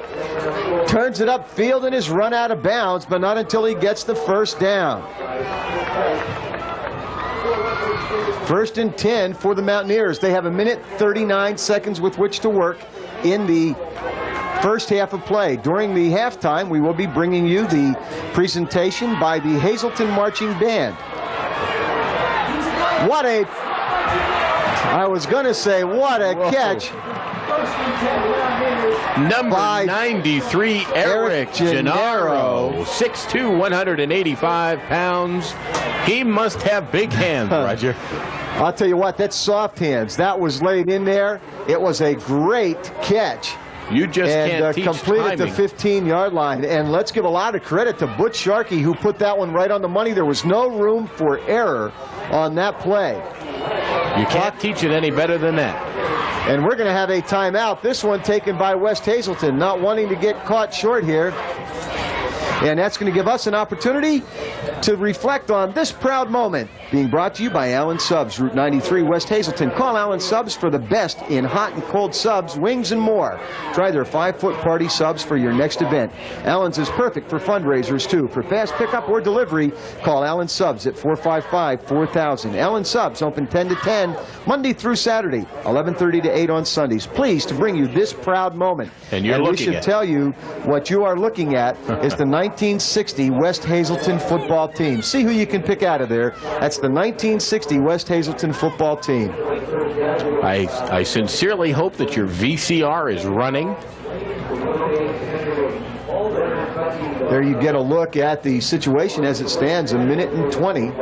turns it upfield and is run out of bounds, but not until he gets the 1st down. 1st and 10 for the Mountaineers. They have 1:39 seconds with which to work in the first half of play. During the halftime, we will be bringing you the presentation by the Hazleton Marching Band. What a catch. Number 93, Eric Gennaro, 6'2", 185 pounds. He must have big hands, Roger. I'll tell you what, that's soft hands. That was laid in there. It was a great catch. You just can't teach complete timing. at the 15-yard line. And let's give a lot of credit to Butch Sharkey, who put that one right on the money. There was no room for error on that play. You can't teach it any better than that. And we're going to have a timeout. This one taken by West Hazleton, not wanting to get caught short here. And that's going to give us an opportunity to reflect on this proud moment. Being brought to you by Allen Subs, Route 93, West Hazleton. Call Allen Subs for the best in hot and cold subs, wings, and more. Try their 5-foot party subs for your next event. Allen's is perfect for fundraisers, too. For fast pickup or delivery, call Allen Subs at 455-4000. Allen Subs, open 10 to 10, Monday through Saturday, 11:30 to 8 on Sundays. Pleased to bring you this proud moment. And we should tell you what you are looking at is the 1960 West Hazleton football team. See who you can pick out of there. That's the 1960 West Hazleton football team. I sincerely hope that your VCR is running. There you get a look at the situation as it stands. 1:20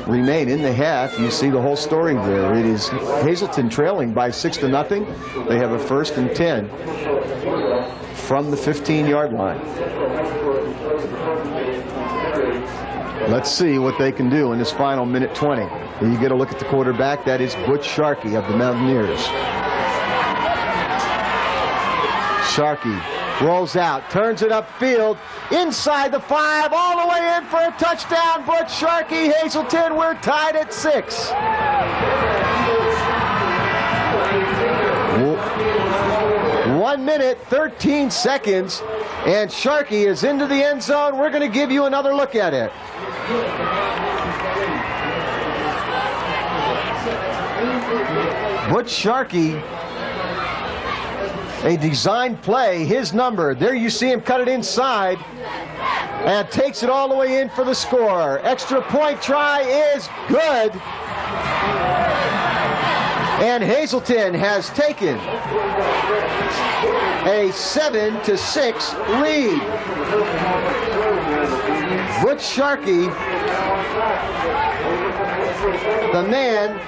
remain in the half. You see the whole story there. It is Hazleton trailing by 6-0. They have a 1st and 10 from the 15-yard line. Let's see what they can do in this final 1:20. You get a look at the quarterback. That is Butch Sharkey of the Mountaineers. Sharkey rolls out, turns it upfield, inside the 5, all the way in for a touchdown. Butch Sharkey, Hazleton, we're tied at 6. 1 minute, 13 seconds, and Sharkey is into the end zone. We're going to give you another look at it. Butch Sharkey, a design play, his number. There you see him cut it inside and takes it all the way in for the score. Extra point try is good. And Hazleton has taken a 7-6 lead. Butch Sharkey, the man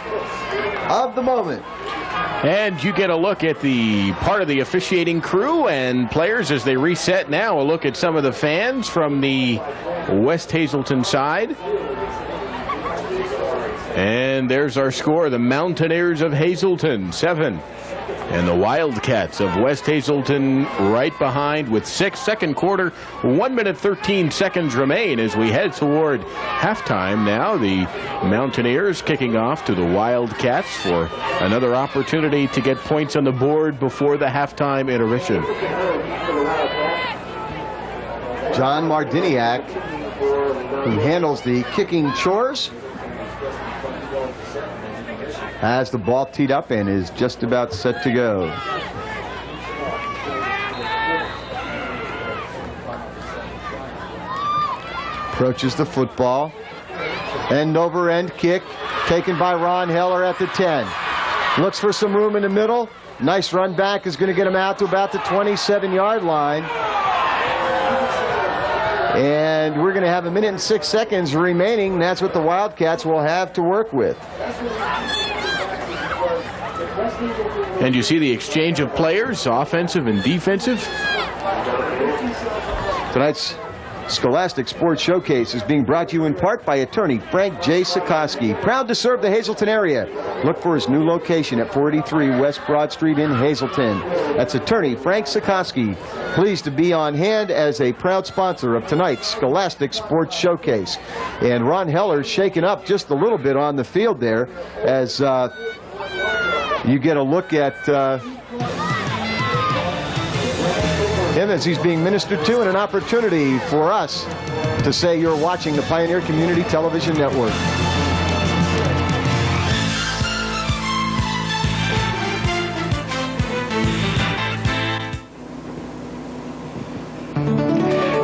of the moment. And you get a look at the part of the officiating crew and players as they reset now. A look at some of the fans from the West Hazleton side. And there's our score. The Mountaineers of Hazleton, 7. And the Wildcats of West Hazleton right behind with 6. Second quarter, 1 minute 13 seconds remain as we head toward halftime now. The Mountaineers kicking off to the Wildcats for another opportunity to get points on the board before the halftime intermission. John Mardiniak, who handles the kicking chores, has the ball teed up and is just about set to go. Approaches the football. End over end kick taken by Ron Heller at the 10. Looks for some room in the middle. Nice run back is going to get him out to about the 27-yard line. And we're going to have 1 minute and 6 seconds remaining. That's what the Wildcats will have to work with. And you see the exchange of players, offensive and defensive. Tonight's Scholastic Sports Showcase is being brought to you in part by attorney Frank J. Sikoski, proud to serve the Hazleton area. Look for his new location at 43 West Broad Street in Hazleton. That's attorney Frank Sikoski, pleased to be on hand as a proud sponsor of tonight's Scholastic Sports Showcase. And Ron Heller's shaken up just a little bit on the field there as you get a look at him as he's being ministered to, and an opportunity for us to say you're watching the Pioneer Community Television Network.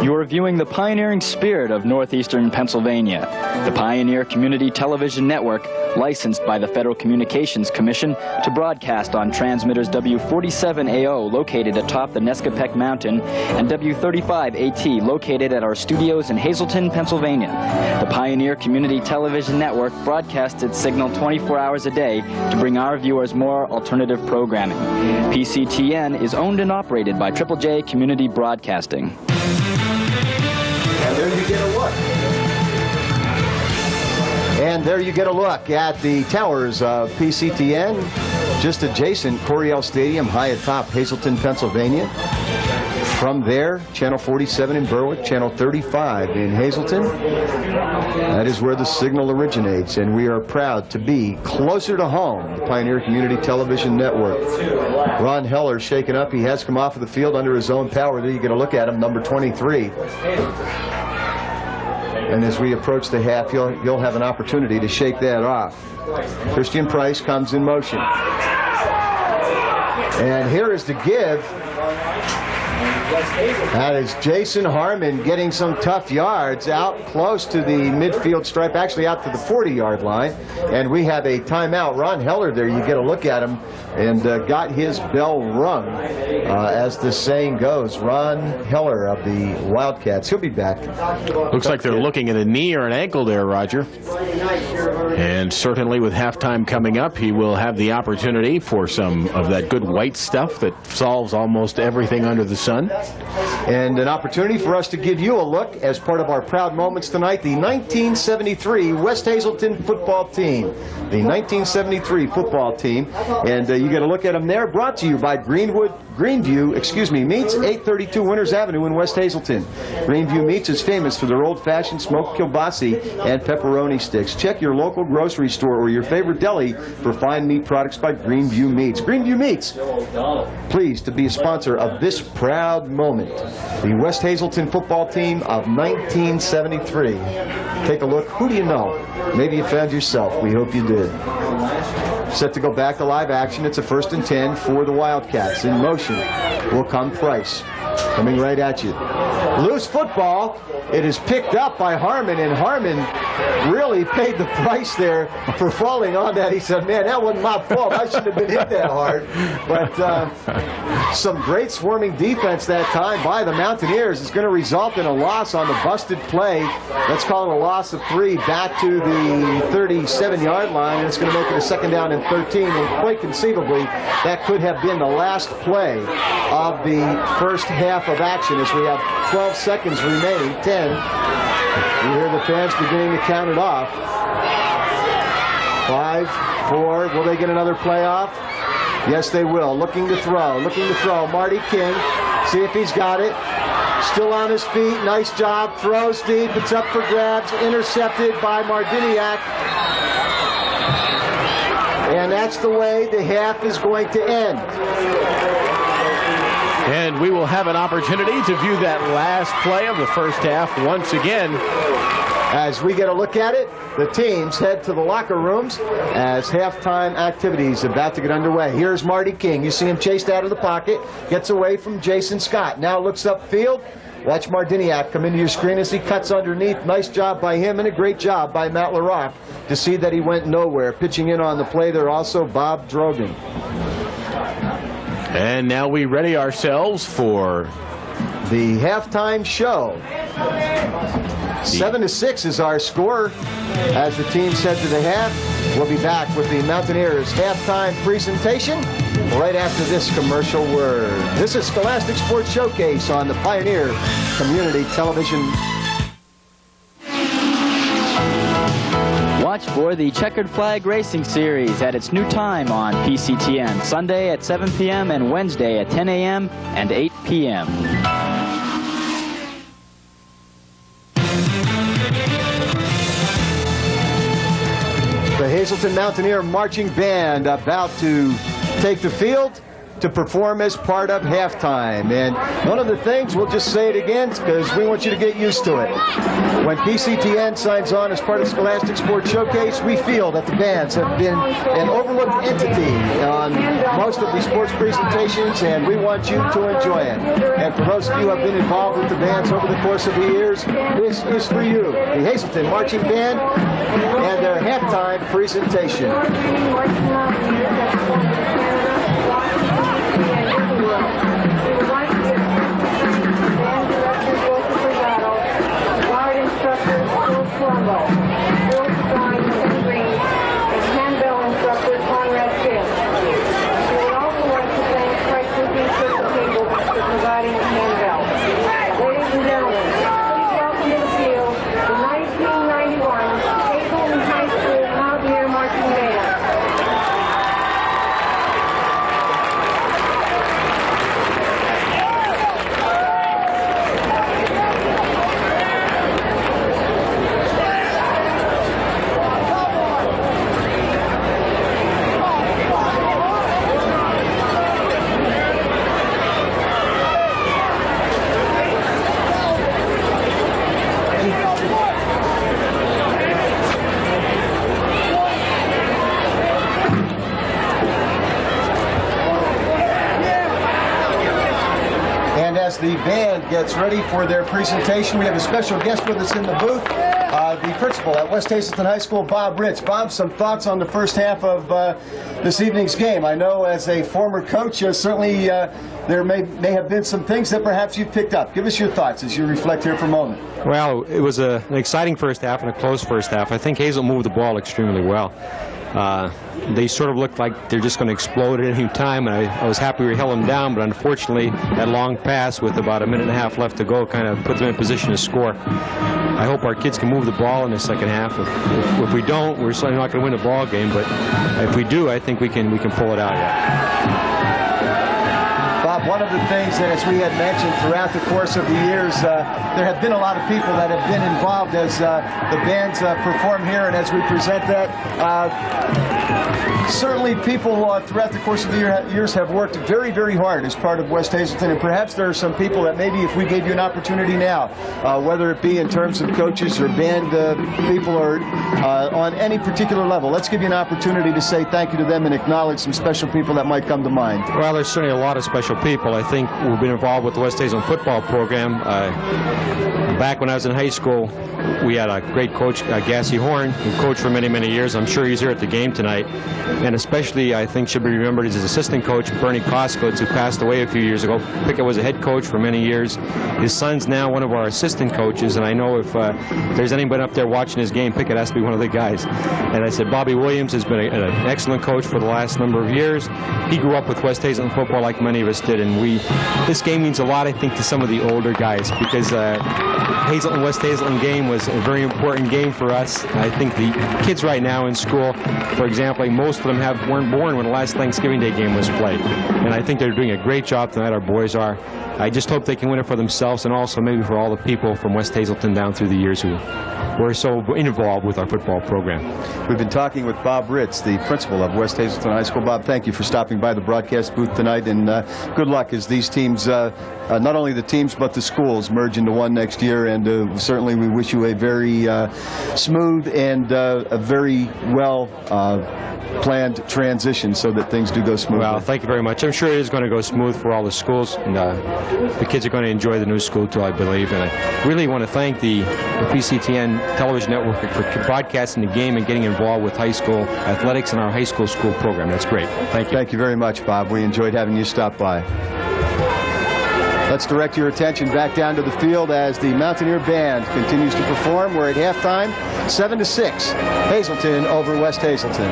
You're viewing the pioneering spirit of northeastern Pennsylvania. The Pioneer Community Television Network, licensed by the Federal Communications Commission to broadcast on transmitters W47AO located atop the Nescopec Mountain and W35AT located at our studios in Hazleton, Pennsylvania. The Pioneer Community Television Network broadcasts its signal 24 hours a day to bring our viewers more alternative programming. PCTN is owned and operated by Triple J Community Broadcasting. And there you get a look. And there you get a look at the towers of PCTN, just adjacent Coryell Stadium, high atop Hazleton, Pennsylvania. From there, Channel 47 in Berwick, Channel 35 in Hazleton. That is where the signal originates, and we are proud to be closer to home, the Pioneer Community Television Network. Ron Heller shaken up. He has come off of the field under his own power. There you get a look at him, number 23. And as we approach the half, you'll have an opportunity to shake that off. Christian Price comes in motion. And here is the give That is Jason Harmon getting some tough yards out close to the midfield stripe, actually out to the 40-yard line. And we have a timeout. Ron Heller there, you get a look at him, and got his bell rung, as the saying goes. Ron Heller of the Wildcats. He'll be back. Looks like they're looking at a knee or an ankle there, Roger. And certainly with halftime coming up, he will have the opportunity for some of that good white stuff that solves almost everything under the sun. And an opportunity for us to give you a look as part of our proud moments tonight, the 1973 West Hazleton football team. The 1973 football team. And you get a look at them there, brought to you by Greenview Meats, 832 Winters Avenue in West Hazleton. Greenview Meats is famous for their old-fashioned smoked kielbasa and pepperoni sticks. Check your local grocery store or your favorite deli for fine meat products by Greenview Meats. Greenview Meats, pleased to be a sponsor of this proud moment. The West Hazleton football team of 1973. Take a look. Who do you know? Maybe you found yourself. We hope you did. Set to go back to live action. It's a 1st and 10 for the Wildcats. In motion will come Price. Coming right at you. Loose football. It is picked up by Harmon, and Harmon really paid the price there for falling on that. He said, man, that wasn't my fault. I shouldn't have been hit that hard. But some great swarming defense that time by the Mountaineers. It's going to result in a loss on the busted play. Let's call it a loss of 3 back to the 37-yard line, and it's going to make it a 2nd down and 13. And quite conceivably, that could have been the last play of the first half of action as we have 12 seconds remaining. 10. You hear the fans beginning to count it off. 5, 4. Will they get another play off? Yes, they will. Looking to throw. Looking to throw. Marty King. See if he's got it. Still on his feet. Nice job. Throws deep. It's up for grabs. Intercepted by Mardiniak. And that's the way the half is going to end. And we will have an opportunity to view that last play of the first half once again. As we get a look at it, the teams head to the locker rooms as halftime activities about to get underway. Here's Marty King. You see him chased out of the pocket, gets away from Jason Scott. Now looks upfield. Watch Mardiniak come into your screen as he cuts underneath. Nice job by him and a great job by Matt LaRock to see that he went nowhere. Pitching in on the play there also Bob Drogan. And now we ready ourselves for the halftime show. 7-6 is our score as the teams head to the half. We'll be back with the Mountaineers halftime presentation right after this commercial word. This is Scholastic Sports Showcase on the Pioneer Community Television. Watch for the Checkered Flag Racing Series at its new time on PCTN, Sunday at 7 p.m. and Wednesday at 10 a.m. and 8 p.m. The Hazleton Mountaineer Marching Band about to take the field to perform as part of halftime. And one of the things, we'll just say it again because we want you to get used to it. When PCTN signs on as part of Scholastic Sports Showcase, we feel that the bands have been an overlooked entity on most of the sports presentations, and we want you to enjoy it. And for those of you who have been involved with the bands over the course of the years, this is for you. The Hazleton Marching Band and their halftime presentation. the band gets ready for their presentation, we have a special guest with us in the booth, the principal at West Hazleton High School, Bob Ritz. Bob, some thoughts on the first half of this evening's game? I know as a former coach, certainly there may have been some things that perhaps you've picked up. Give us your thoughts as you reflect here for a moment. Well, it was an exciting first half and a close first half. I think Hazel moved the ball extremely well. They sort of looked like they're just going to explode at any time, and I was happy we held them down, but unfortunately that long pass with about a minute and a half left to go kind of put them in position to score. I hope our kids can move the ball in the second half. If we don't, we're certainly not going to win the ball game, but if we do, I think we can pull it out. Bob, one of the things that, as we had mentioned throughout the course of the years, there have been a lot of people that have been involved as the bands perform here, and as we present that. Certainly people throughout the course of the years have worked very, very hard as part of West Hazleton, and perhaps there are some people that maybe if we gave you an opportunity now, whether it be in terms of coaches or band people or on any particular level, let's give you an opportunity to say thank you to them and acknowledge some special people that might come to mind. Well, there's certainly a lot of special people. I think we've been involved with the West Hazleton football program. Back when I was in high school, we had a great coach, Gassy Horn, who coached for many, many years. I'm sure he's here at the game tonight. And especially, I think, should be remembered as his assistant coach, Bernie Koskowitz, who passed away a few years ago. Pickett was a head coach for many years. His son's now one of our assistant coaches, and I know if there's anybody up there watching his game, Pickett has to be one of the guys. And I said, Bobby Williams has been an excellent coach for the last number of years. He grew up with West Hazleton football like many of us did, and this game means a lot, I think, to some of the older guys, because Hazleton-West Hazleton game was a very important game for us. I think the kids right now in school, for example, most of them weren't born when the last Thanksgiving Day game was played. And I think they're doing a great job tonight, our boys are. I just hope they can win it for themselves and also maybe for all the people from West Hazleton down through the years who were so involved with our football program. We've been talking with Bob Ritz, the principal of West Hazleton High School. Bob, thank you for stopping by the broadcast booth tonight, and good luck as these teams, not only the teams but the schools, merge into one next year, and certainly we wish you a very smooth and a very well planned transition so that things do go smoothly. Well, thank you very much. I'm sure it is going to go smooth for all the schools, and the kids are going to enjoy the new school too, I believe. And I really want to thank the PCTN television network for broadcasting the game and getting involved with high school athletics and our high school program. That's great. Thank you. Thank you very much, Bob. We enjoyed having you stop by. Let's direct your attention back down to the field as the Mountaineer Band continues to perform. We're at halftime, 7-6, Hazleton over West Hazleton.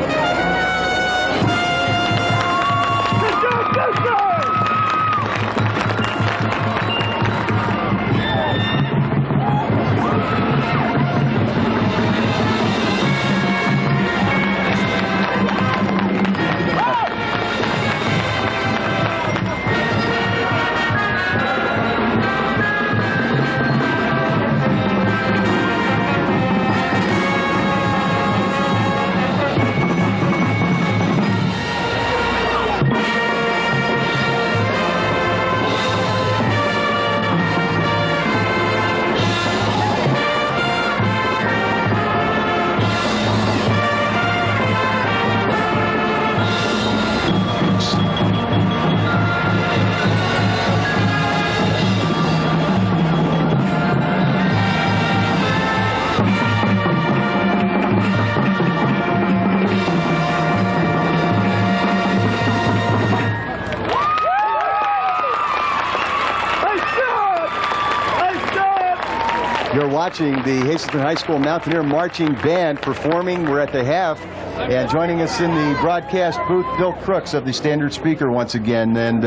Watching the Hazleton High School Mountaineer Marching Band performing. We're at the half, and joining us in the broadcast booth, Bill Crooks of the Standard Speaker once again. And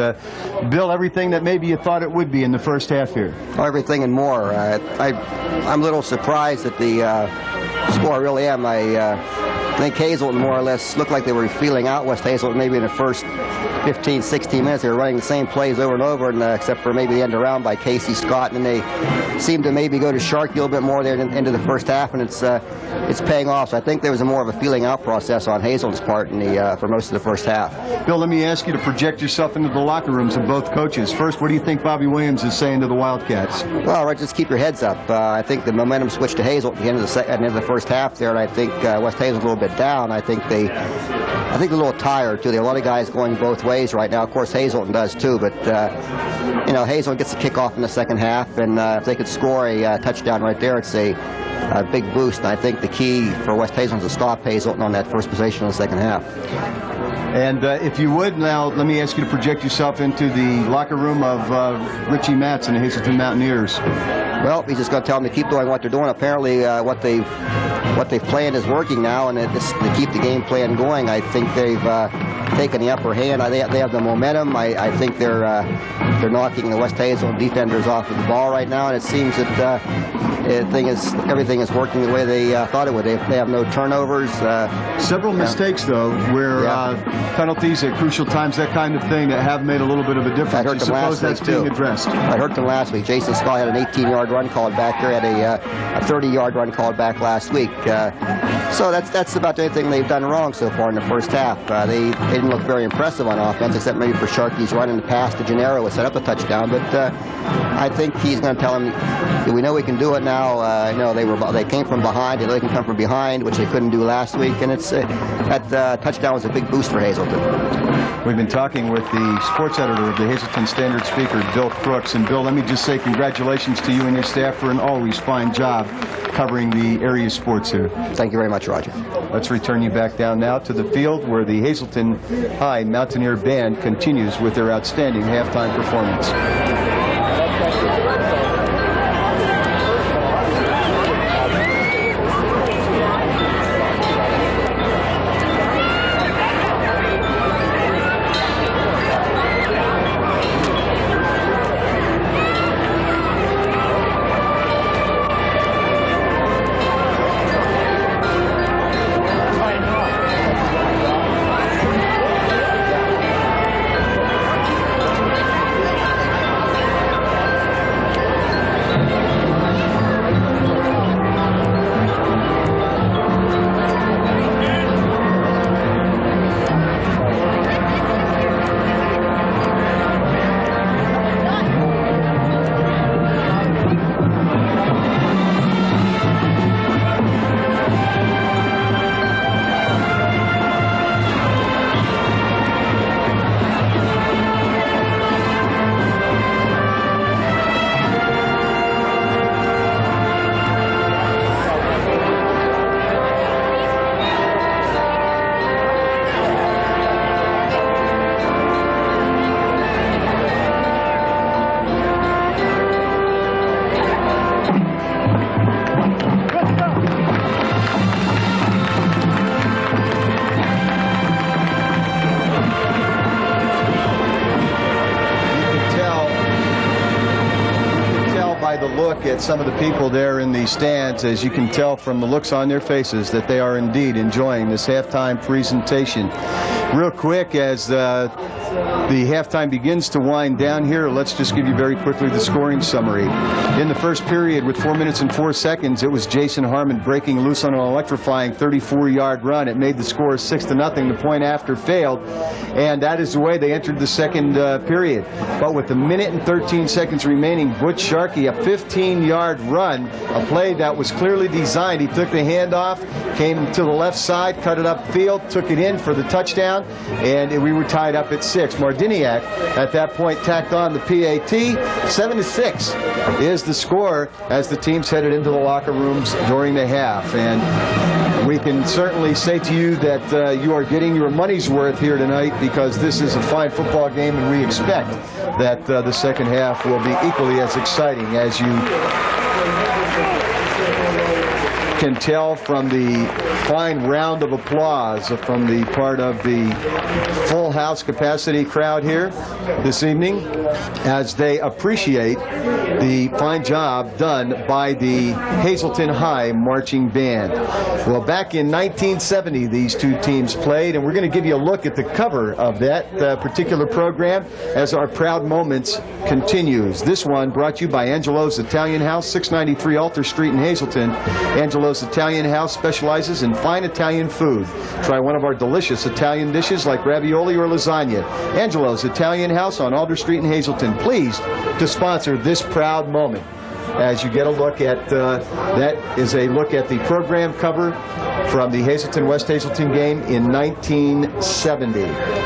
Bill, everything that maybe you thought it would be in the first half here. Oh, everything and more. I'm a little surprised at the score. I really am. I think Hazleton more or less looked like they were feeling out West Hazleton maybe in the first 15, 16 minutes. They were running the same plays over and over, and except for maybe the end around by Casey Scott, and then they seemed to maybe go to Sharkey a little bit more there into the first half, and it's paying off. So I think there was more of a feeling out process on Hazleton's part for most of the first half. Bill, let me ask you to project yourself into the locker rooms of both coaches. First, what do you think Bobby Williams is saying to the Wildcats? Well, right, just keep your heads up. I think the momentum switched to Hazleton at the end of the first half there, and I think West Hazleton a little bit down. I think they I think they're a little tired, too. There are a lot of guys going both ways right now. Of course, Hazleton does, too. But, you know, Hazleton gets the kickoff in the second half, and if they could score a touchdown right there, it's a big boost. And I think the key for West Hazleton is to stop Hazleton on that first possession in the second half. And if you would, now, let me ask you to project yourself into the locker room of Richie Matz and the Hazleton Mountaineers. Well, he's just going to tell them to keep doing what they're doing. Apparently, what they've planned is working now, and to keep the game plan going. I think they've taken the upper hand. They have the momentum. I think they're knocking the West Hazleton defenders off of the ball right now, and it seems that everything is working the way they thought it would. They have no turnovers. Several mistakes, though, where penalties at crucial times, that kind of thing, that have made a little bit of a difference. I heard them last week, being addressed. I heard them last week. Jason Scott had an 18-yard run called back there, had a 30-yard run called back last week. So that's about the only thing they've done wrong so far in the first half. They didn't look very impressive on offense, except maybe for Sharkey's run in the pass to Gennaro to set up a touchdown. But I think he's going to tell them, we know we can do it now. You know, they came from behind. They know they can come from behind, which they couldn't do last week. And that touchdown was a big boost for Hazleton. We've been talking with the sports editor of the Hazleton Standard Speaker, Bill Crooks. And Bill, let me just say congratulations to you and your staff for an always fine job covering the area sports here. Thank you very much, Roger. Let's return you back down now to the field where the Hazleton High Mountaineer Band continues with their outstanding halftime performance. At some of the people there in the stands, as you can tell from the looks on their faces, that they are indeed enjoying this halftime presentation. Real quick, as the halftime begins to wind down here, let's just give you very quickly the scoring summary. In the first period, with 4 minutes and 4 seconds, it was Jason Harmon breaking loose on an electrifying 34-yard run. It made the score 6-0. The point after failed, and that is the way they entered the second period. But with a minute and 13 seconds remaining, Butch Sharkey, a 15-yard run, a play that was clearly designed. He took the handoff, came to the left side, cut it upfield, took it in for the touchdown, and we were tied up at 6. Martiniak at that point tacked on the PAT. 7-6 is the score as the teams headed into the locker rooms during the half. And we can certainly say to you that you are getting your money's worth here tonight, because this is a fine football game, and we expect that the second half will be equally as exciting, as you can tell from the fine round of applause from the part of the full house capacity crowd here this evening, as they appreciate the fine job done by the Hazleton High Marching Band. Well, back in 1970, these two teams played, and we're going to give you a look at the cover of that particular program as our Proud Moments continues. This one brought to you by Angelo's Italian House, 693 Alter Street in Hazleton. Angelo's Italian House specializes in fine Italian food. Try one of our delicious Italian dishes like ravioli or lasagna. Angelo's Italian House on Alder Street in Hazleton, pleased to sponsor this proud moment. as you get a look at, that is a look at the program cover from the Hazleton-West Hazleton game in 1970.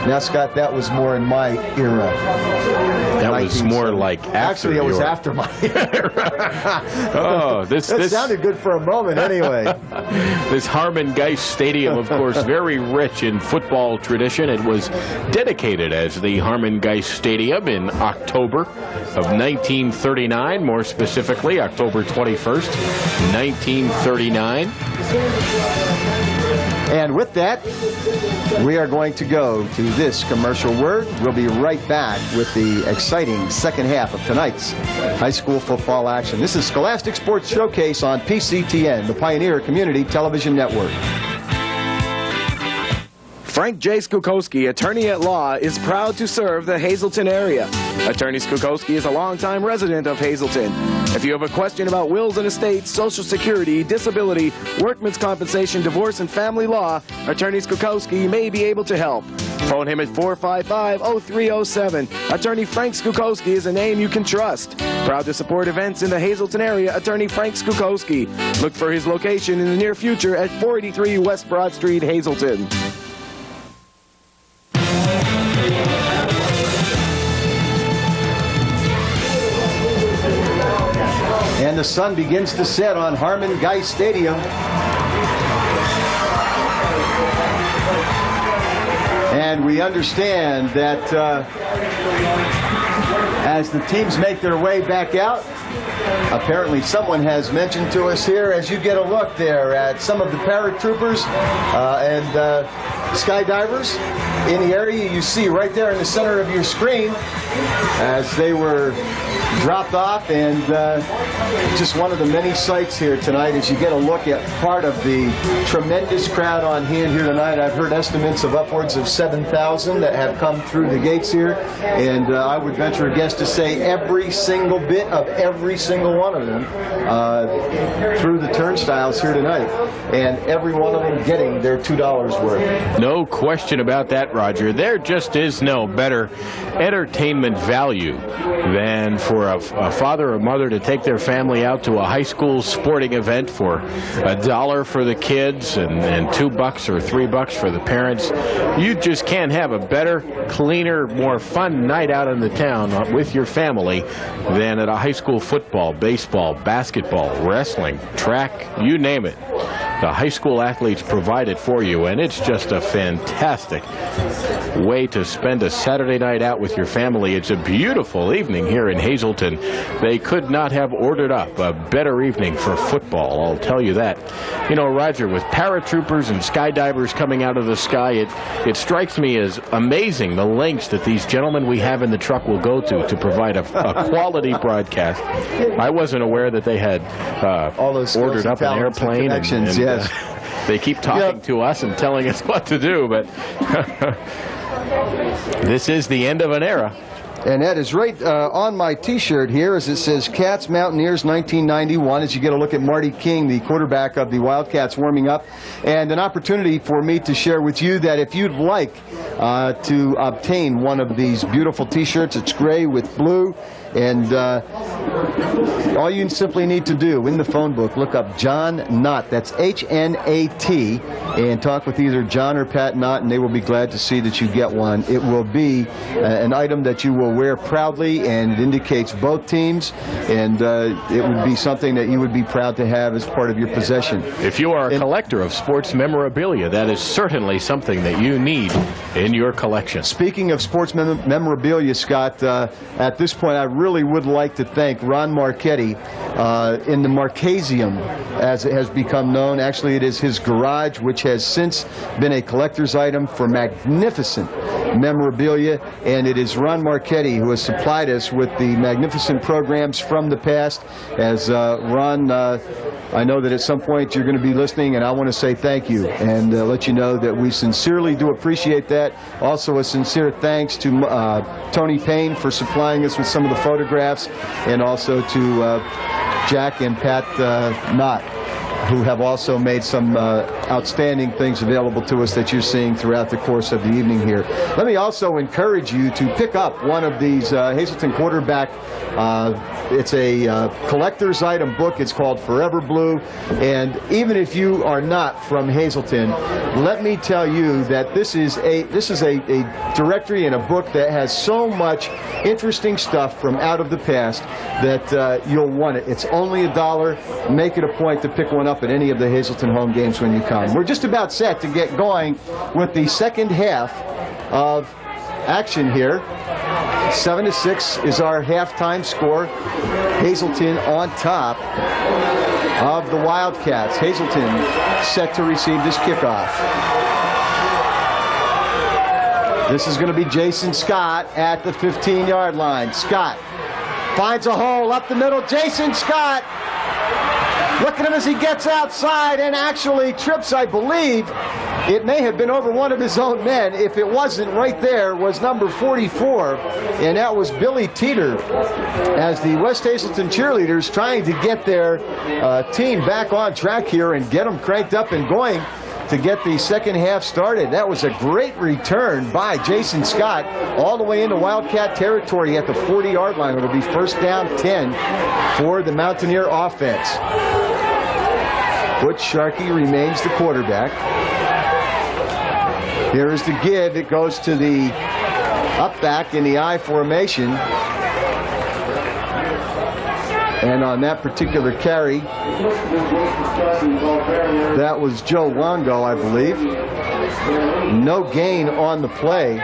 Now, Scott, that was more in my era. That was more like after. Actually, it was after my era. Oh, that sounded good for a moment anyway. This Harmon Geist Stadium, of course, very rich in football tradition. It was dedicated as the Harmon Geist Stadium in October of 1939, more specifically October 21st, 1939. And with that, we are going to go to this commercial word. We'll be right back with the exciting second half of tonight's high school football action. This is Scholastic Sports Showcase on PCTN, the Pioneer Community Television Network. Frank J. Skukowski, attorney at law, is proud to serve the Hazleton area. Attorney Skukowski is a longtime resident of Hazleton. If you have a question about wills and estates, Social Security, disability, workman's compensation, divorce, and family law, Attorney Skukowski may be able to help. Phone him at 455-0307. Attorney Frank Skukowski is a name you can trust. Proud to support events in the Hazleton area, Attorney Frank Skukowski. Look for his location in the near future at 483 West Broad Street, Hazleton. And the sun begins to set on Harmon Geist Stadium. And we understand that as the teams make their way back out, apparently someone has mentioned to us here, as you get a look there at some of the paratroopers and skydivers in the area you see right there in the center of your screen as they were dropped off, and just one of the many sights here tonight as you get a look at part of the tremendous crowd on hand here tonight. I've heard estimates of upwards of 7,000 that have come through the gates here, and I would venture a guess to say every single bit of every single one of them through the turnstiles here tonight, and every one of them getting their $2 worth. No question about that, Roger. There just is no better entertainment value than for a father or mother to take their family out to a high school sporting event for $1 for the kids and $2 or $3 for the parents. You just can't have a better, cleaner, more fun night out in the town with your family than at a high school football, baseball, basketball, wrestling, track, you name it. The high school athletes provide it for you, and it's just a fantastic way to spend a Saturday night out with your family. It's a beautiful evening here in Hazleton. They could not have ordered up a better evening for football, I'll tell you that. You know, Roger, with paratroopers and skydivers coming out of the sky, it strikes me as amazing the lengths that these gentlemen we have in the truck will go to provide a quality broadcast. I wasn't aware that they had all those ordered up an airplane. And yes. They keep talking to us and telling us what to do, but this is the end of an era. And that is right on my T-shirt here, as it says Cats Mountaineers 1991, as you get a look at Marty King, the quarterback of the Wildcats, warming up. And an opportunity for me to share with you that if you'd like to obtain one of these beautiful T-shirts, it's gray with blue. And all you simply need to do in the phone book, look up John Knott, that's H-N-A-T, and talk with either John or Pat Knott, and they will be glad to see that you get one. It will be an item that you will wear proudly, and it indicates both teams, and it would be something that you would be proud to have as part of your possession. If you are a collector of sports memorabilia, that is certainly something that you need in your collection. Speaking of sports memorabilia, Scott, at this point I really would like to thank Ron Marchetti in the Marchesium, as it has become known. Actually, it is his garage, which has since been a collector's item for magnificent memorabilia, and it is Ron Marchetti who has supplied us with the magnificent programs from the past. As Ron, I know that at some point you're going to be listening, and I want to say thank you and let you know that we sincerely do appreciate that. Also, a sincere thanks to Tony Payne for supplying us with some of the photographs, and also to Jack and Pat Knott who have also made some outstanding things available to us that you're seeing throughout the course of the evening here. Let me also encourage you to pick up one of these Hazleton quarterback. It's a collector's item book. It's called Forever Blue. And even if you are not from Hazleton, let me tell you that this is a directory and a book that has so much interesting stuff from out of the past that you'll want it. It's only $1. Make it a point to pick one up at any of the Hazleton home games when you come. We're just about set to get going with the second half of action here. 7-6 is our halftime score. Hazleton on top of the Wildcats. Hazleton set to receive this kickoff. This is going to be Jason Scott at the 15-yard line. Scott finds a hole up the middle. Jason Scott, look at him as he gets outside and actually trips, I believe. It may have been over one of his own men. If it wasn't, right there was number 44, and that was Billy Teeter, as the West Hazleton cheerleaders trying to get their team back on track here and get them cranked up and going to get the second half started. That was a great return by Jason Scott all the way into Wildcat territory at the 40-yard line. It'll be first down 10 for the Mountaineer offense. Butch Sharkey remains the quarterback. Here is the give. It goes to the up back in the I formation. And on that particular carry, that was Joe Longo, I believe. No gain on the play.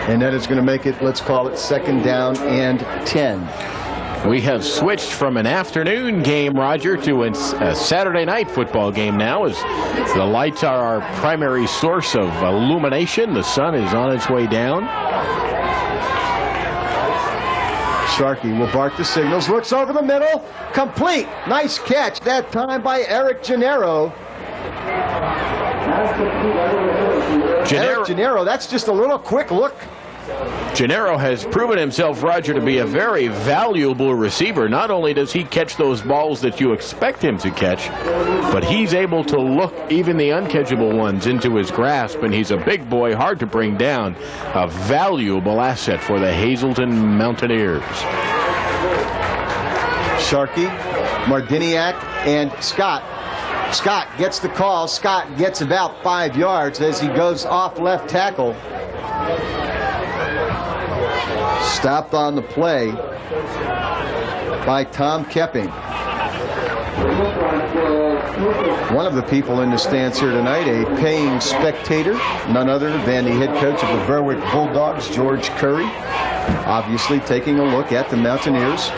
And that is going to make it, let's call it, second down and 10. We have switched from an afternoon game, Roger, to a Saturday night football game now, as the lights are our primary source of illumination. The sun is on its way down. Sharkey will bark the signals, looks over the middle, complete. Nice catch that time by Eric Gennaro. Eric Gennaro, that's just a little quick look. Gennaro has proven himself, Roger, to be a very valuable receiver. Not only does he catch those balls that you expect him to catch, but he's able to look even the uncatchable ones into his grasp, and he's a big boy, hard to bring down. A valuable asset for the Hazleton Mountaineers. Sharkey, Mardiniak, and Scott. Scott gets the call. Scott gets about 5 yards as he goes off left tackle. Stopped on the play by Tom Kepping. One of the people in the stands here tonight, a paying spectator, none other than the head coach of the Berwick Bulldogs, George Curry, obviously taking a look at the Mountaineers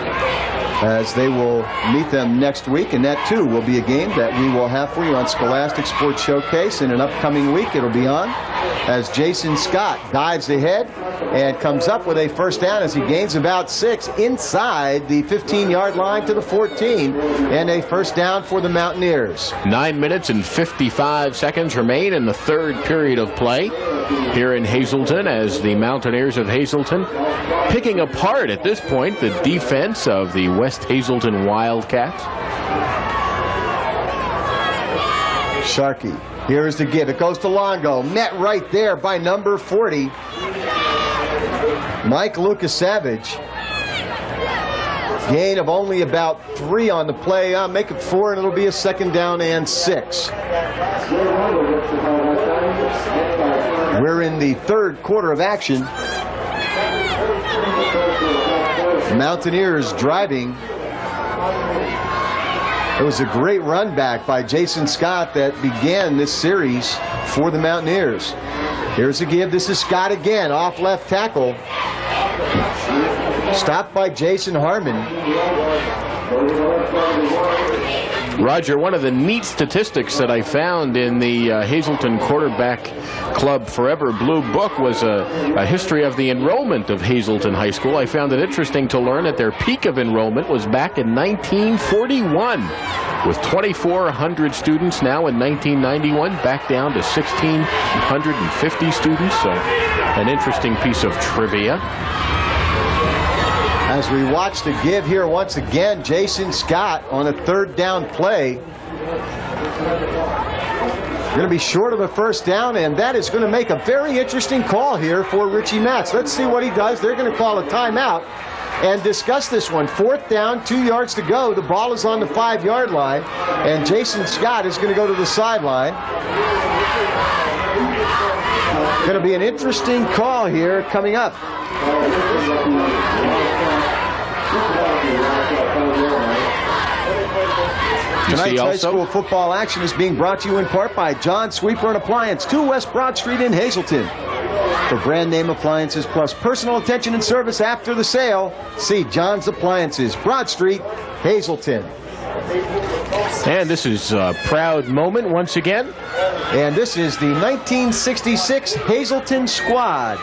as they will meet them next week, and that too will be a game that we will have for you on Scholastic Sports Showcase in an upcoming week. It'll be on as Jason Scott dives ahead and comes up with a first down as he gains about 6 inside the 15-yard line to the 14, and a first down for the Mountaineers. 9 minutes and 55 seconds remain in the third period of play here in Hazleton, as the Mountaineers of Hazleton picking apart at this point the defense of the West Hazleton Wildcats. Sharkey, here is the give. It goes to Longo, met right there by number 40, Mike Lucas Savage. Gain of only about 3 on the play. Make it 4, and it'll be a second down and 6. We're in the third quarter of action. Mountaineers driving. It was a great run back by Jason Scott that began this series for the Mountaineers. Here's a give. This is Scott again, off left tackle. Stopped by Jason Harmon. Roger, one of the neat statistics that I found in the Hazleton Quarterback Club Forever Blue book was a history of the enrollment of Hazleton High School. I found it interesting to learn that their peak of enrollment was back in 1941, with 2,400 students. Now in 1991, back down to 1,650 students. So an interesting piece of trivia. As we watch the give here once again, Jason Scott on a third down play. Going to be short of a first down, and that is going to make a very interesting call here for Richie Matz. Let's see what he does. They're going to call a timeout and discuss this one. 4th down, 2 yards to go. The ball is on the 5-yard line, and Jason Scott is going to go to the sideline. Going to be an interesting call here coming up. Tonight's high school football action is being brought to you in part by John's Sweeper and Appliance, 2 West Broad Street in Hazleton. For brand name appliances plus personal attention and service after the sale, see John's Appliances, Broad Street, Hazleton. And this is a proud moment once again. And this is the 1966 Hazleton squad.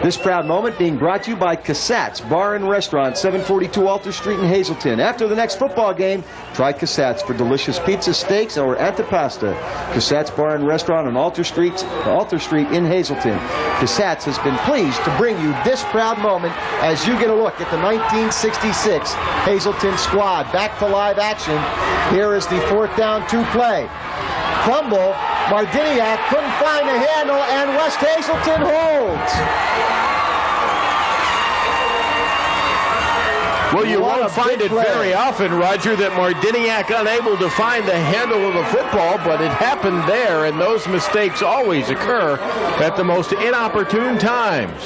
This proud moment being brought to you by Cassatt's Bar and Restaurant, 742 Alter Street in Hazleton. After the next football game, try Cassatt's for delicious pizza, steaks, or antipasta. Cassatt's Bar and Restaurant on Alter Street in Hazleton. Cassatt's has been pleased to bring you this proud moment as you get a look at the 1966 Hazleton squad. Back to live action. Here is the 4th down 2 play. Fumble. Mardiniak couldn't find the handle, and West Hazleton holds. Well, you won't find it very often, Roger, that Mardiniak unable to find the handle of the football, but it happened there, and those mistakes always occur at the most inopportune times.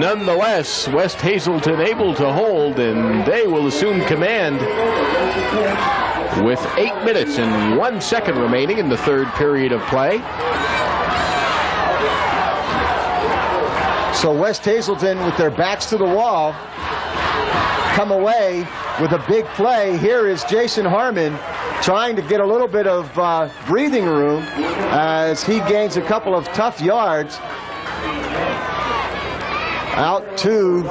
Nonetheless, West Hazleton able to hold, and they will assume command with 8 minutes and 1 second remaining in the 3rd period of play. So West Hazleton, with their backs to the wall, come away with a big play. Here is Jason Harmon trying to get a little bit of breathing room as he gains a couple of tough yards out to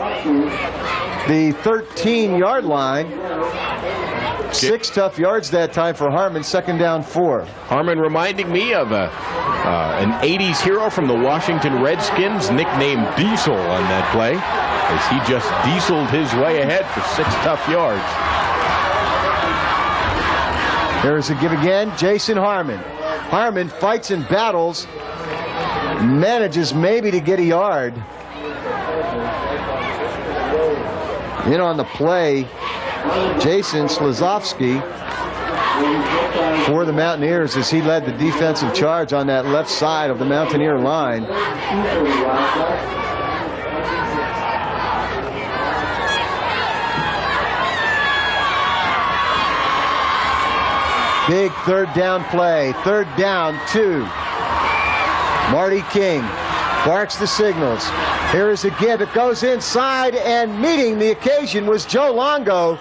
the 13-yard line. 6 tough yards that time for Harmon, 2nd down 4. Harmon reminding me of an 80s hero from the Washington Redskins, nicknamed Diesel on that play, as he just dieseled his way ahead for 6 tough yards. There's a give again, Jason Harmon. Harmon fights and battles, manages maybe to get a yard. In on the play, Jason Slazowski for the Mountaineers as he led the defensive charge on that left side of the Mountaineer line. Big 3rd down play, 3rd down 2. Marty King barks the signals. Here is a give. It goes inside, and meeting the occasion was Joe Longo.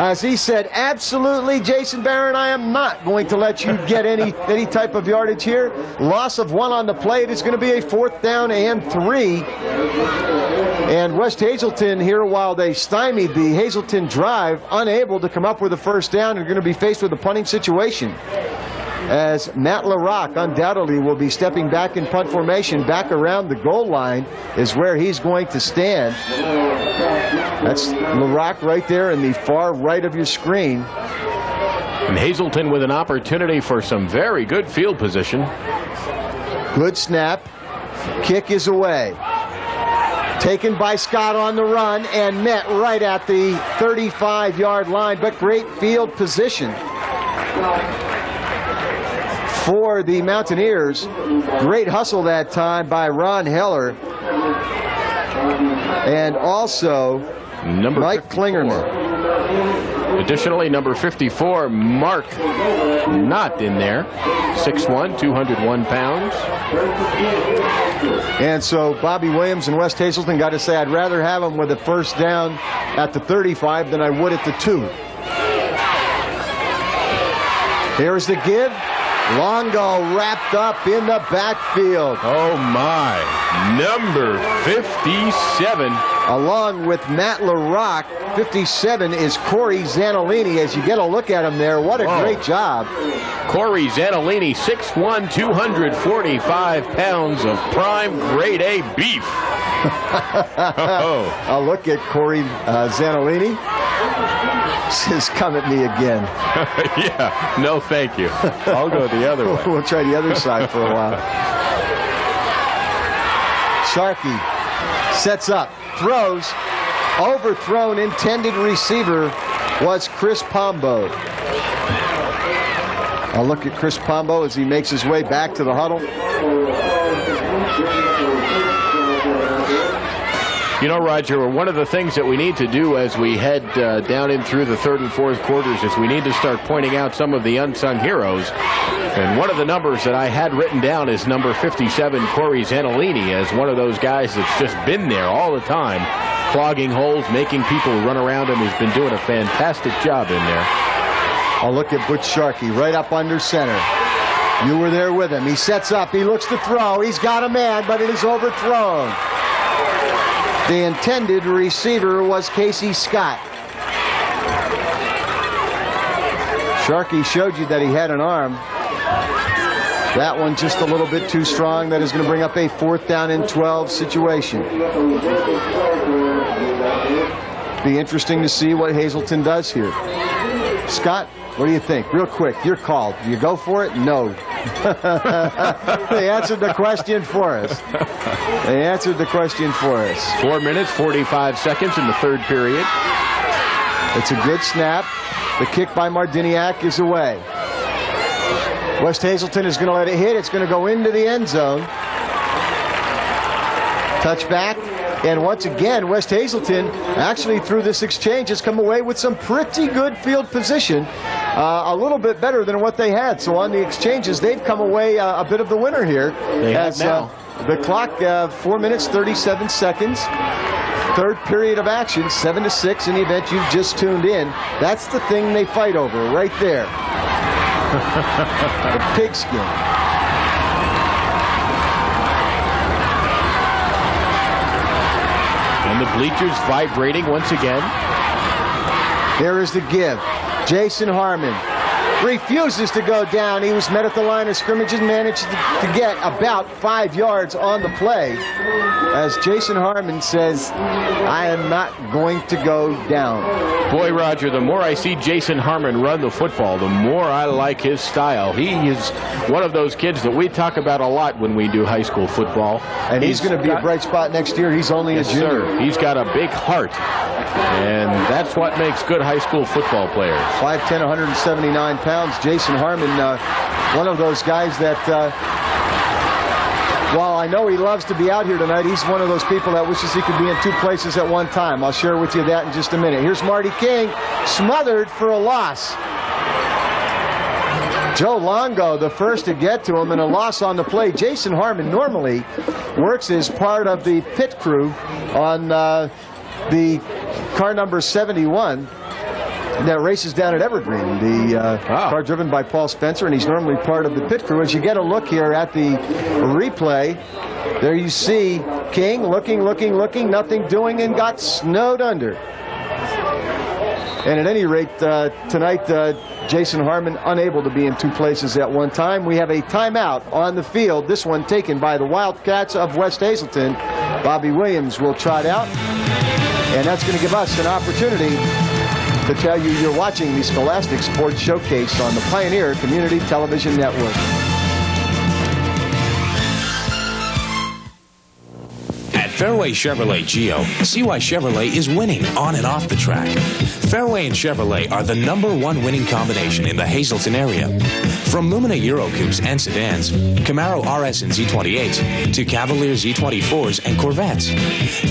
As he said, absolutely, Jason Barron, I am not going to let you get any type of yardage here. Loss of 1 on the play. It is going to be a 4th down and 3. And West Hazleton here, while they stymied the Hazleton drive, unable to come up with a first down, are going to be faced with a punting situation, as Matt LaRock undoubtedly will be stepping back in punt formation. Back around the goal line is where he's going to stand. That's LaRock right there in the far right of your screen. And Hazleton with an opportunity for some very good field position. Good snap. Kick is away. Taken by Scott on the run and met right at the 35-yard line, but great field position for the Mountaineers. Great hustle that time by Ron Heller. And also Mike Klingerman. Additionally, number 54, Mark, not in there. 6'1", 201 pounds. And so Bobby Williams and West Hazleton got to say, I'd rather have him with a first down at the 35 than I would at the 2. Here's the give. Longo wrapped up in the backfield. Oh my, number 57. Along with Matt LaRock, 57 is Corey Zanolini. As you get a look at him there, what a great job. Corey Zanolini, 6'1", 245 pounds of prime grade A beef. I'll look at Corey Zanolini. Says, come at me again. Yeah, no thank you. I'll go the other way. We'll try the other side for a while. Sharkey sets up, throws, overthrown, intended receiver was Chris Pombo. I'll look at Chris Pombo as he makes his way back to the huddle. You know, Roger, one of the things that we need to do as we head down in through the third and fourth quarters is we need to start pointing out some of the unsung heroes. And one of the numbers that I had written down is number 57, Corey Zanolini, as one of those guys that's just been there all the time, clogging holes, making people run around him. He's been doing a fantastic job in there. I'll look at Butch Sharkey right up under center. You were there with him. He sets up. He looks to throw. He's got a man, but it is overthrown. The intended receiver was Casey Scott. Sharkey showed you that he had an arm. That one just a little bit too strong. That is going to bring up a 4th down and 12 situation. Be interesting to see what Hazleton does here. Scott, what do you think? Real quick, you're called. Do you go for it? No. They answered the question for us. They answered the question for us. 4 minutes, 45 seconds in the third period. It's a good snap. The kick by Mardiniak is away. West Hazleton is going to let it hit. It's going to go into the end zone. Touchback. And once again, West Hazleton, actually through this exchange, has come away with some pretty good field position. A little bit better than what they had. So on the exchanges, they've come away a bit of the winner here. They have now. The clock, 4 minutes, 37 seconds. Third period of action, 7-6 in the event you've just tuned in. That's the thing they fight over right there. The pigskin. And the bleachers vibrating once again. Here is the give. Jason Harmon refuses to go down. He was met at the line of scrimmage and managed to get about 5 yards on the play. As Jason Harmon says, I am not going to go down. Boy, Roger, the more I see Jason Harmon run the football, the more I like his style. He is one of those kids that we talk about a lot when we do high school football. And he's going to be a bright spot next year. He's only a junior. Sir. He's got a big heart. And that's what makes good high school football players. 5'10", 179 pounds. Jason Harmon, one of those guys that, while I know he loves to be out here tonight, he's one of those people that wishes he could be in 2 places at one time. I'll share with you that in just a minute. Here's Marty King, smothered for a loss. Joe Longo, the first to get to him, and a loss on the play. Jason Harmon normally works as part of the pit crew on the car number 71 that races down at Evergreen, the car driven by Paul Spencer, and he's normally part of the pit crew. As you get a look here at the replay, there you see King looking, nothing doing, and got snowed under. And at any rate, tonight, Jason Harmon unable to be in 2 places at one time. We have a timeout on the field, this one taken by the Wildcats of West Hazleton. Bobby Williams will trot out, and that's going to give us an opportunity to tell you you're watching the Scholastic Sports Showcase on the Pioneer Community Television Network. At Fairway Chevrolet Geo, see why Chevrolet is winning on and off the track. Fairway and Chevrolet are the #1 winning combination in the Hazleton area. From Lumina Euro Coupes and sedans, Camaro RS and Z28s, to Cavalier Z24s and Corvettes.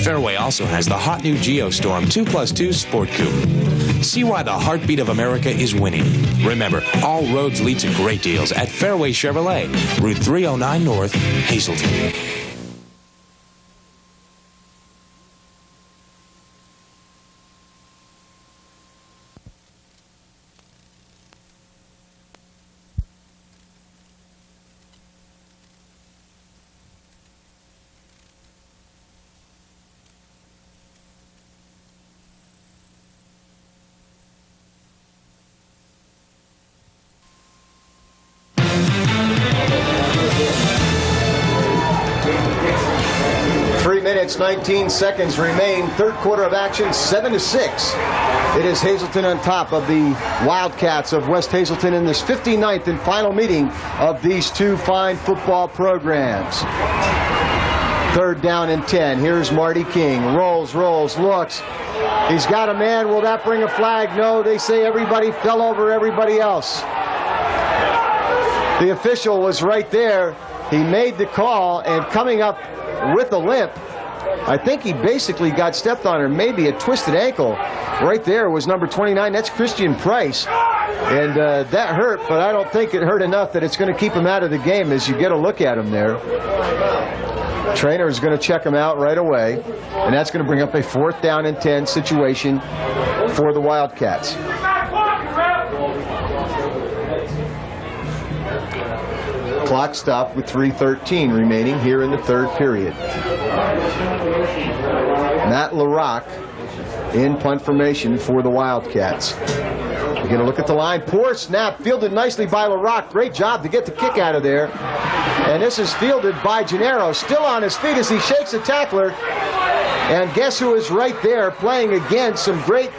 Fairway also has the hot new Geostorm 2+2 Sport Coupe. See why the heartbeat of America is winning. Remember, all roads lead to great deals at Fairway Chevrolet, Route 309 North, Hazleton. minutes, 19 seconds remain. Third quarter of action, 7-6. It is Hazleton on top of the Wildcats of West Hazleton in this 59th and final meeting of these two fine football programs. Third down and 10. Here's Marty King. Rolls, looks. He's got a man. Will that bring a flag? No, they say everybody fell over everybody else. The official was right there. He made the call, and coming up with a limp, I think he basically got stepped on, or maybe a twisted ankle. Right there was number 29. That's Christian Price. And that hurt, but I don't think it hurt enough that it's going to keep him out of the game as you get a look at him there. Trainer is going to check him out right away, and that's going to bring up a 4th down and 10 situation for the Wildcats. Clock stopped with 3:13 remaining here in the third period. Matt LaRock in punt formation for the Wildcats. We're going to look at the line. Poor snap, fielded nicely by LaRock. Great job to get the kick out of there. And this is fielded by Gennaro, still on his feet as he shakes a tackler. And guess who is right there playing against some great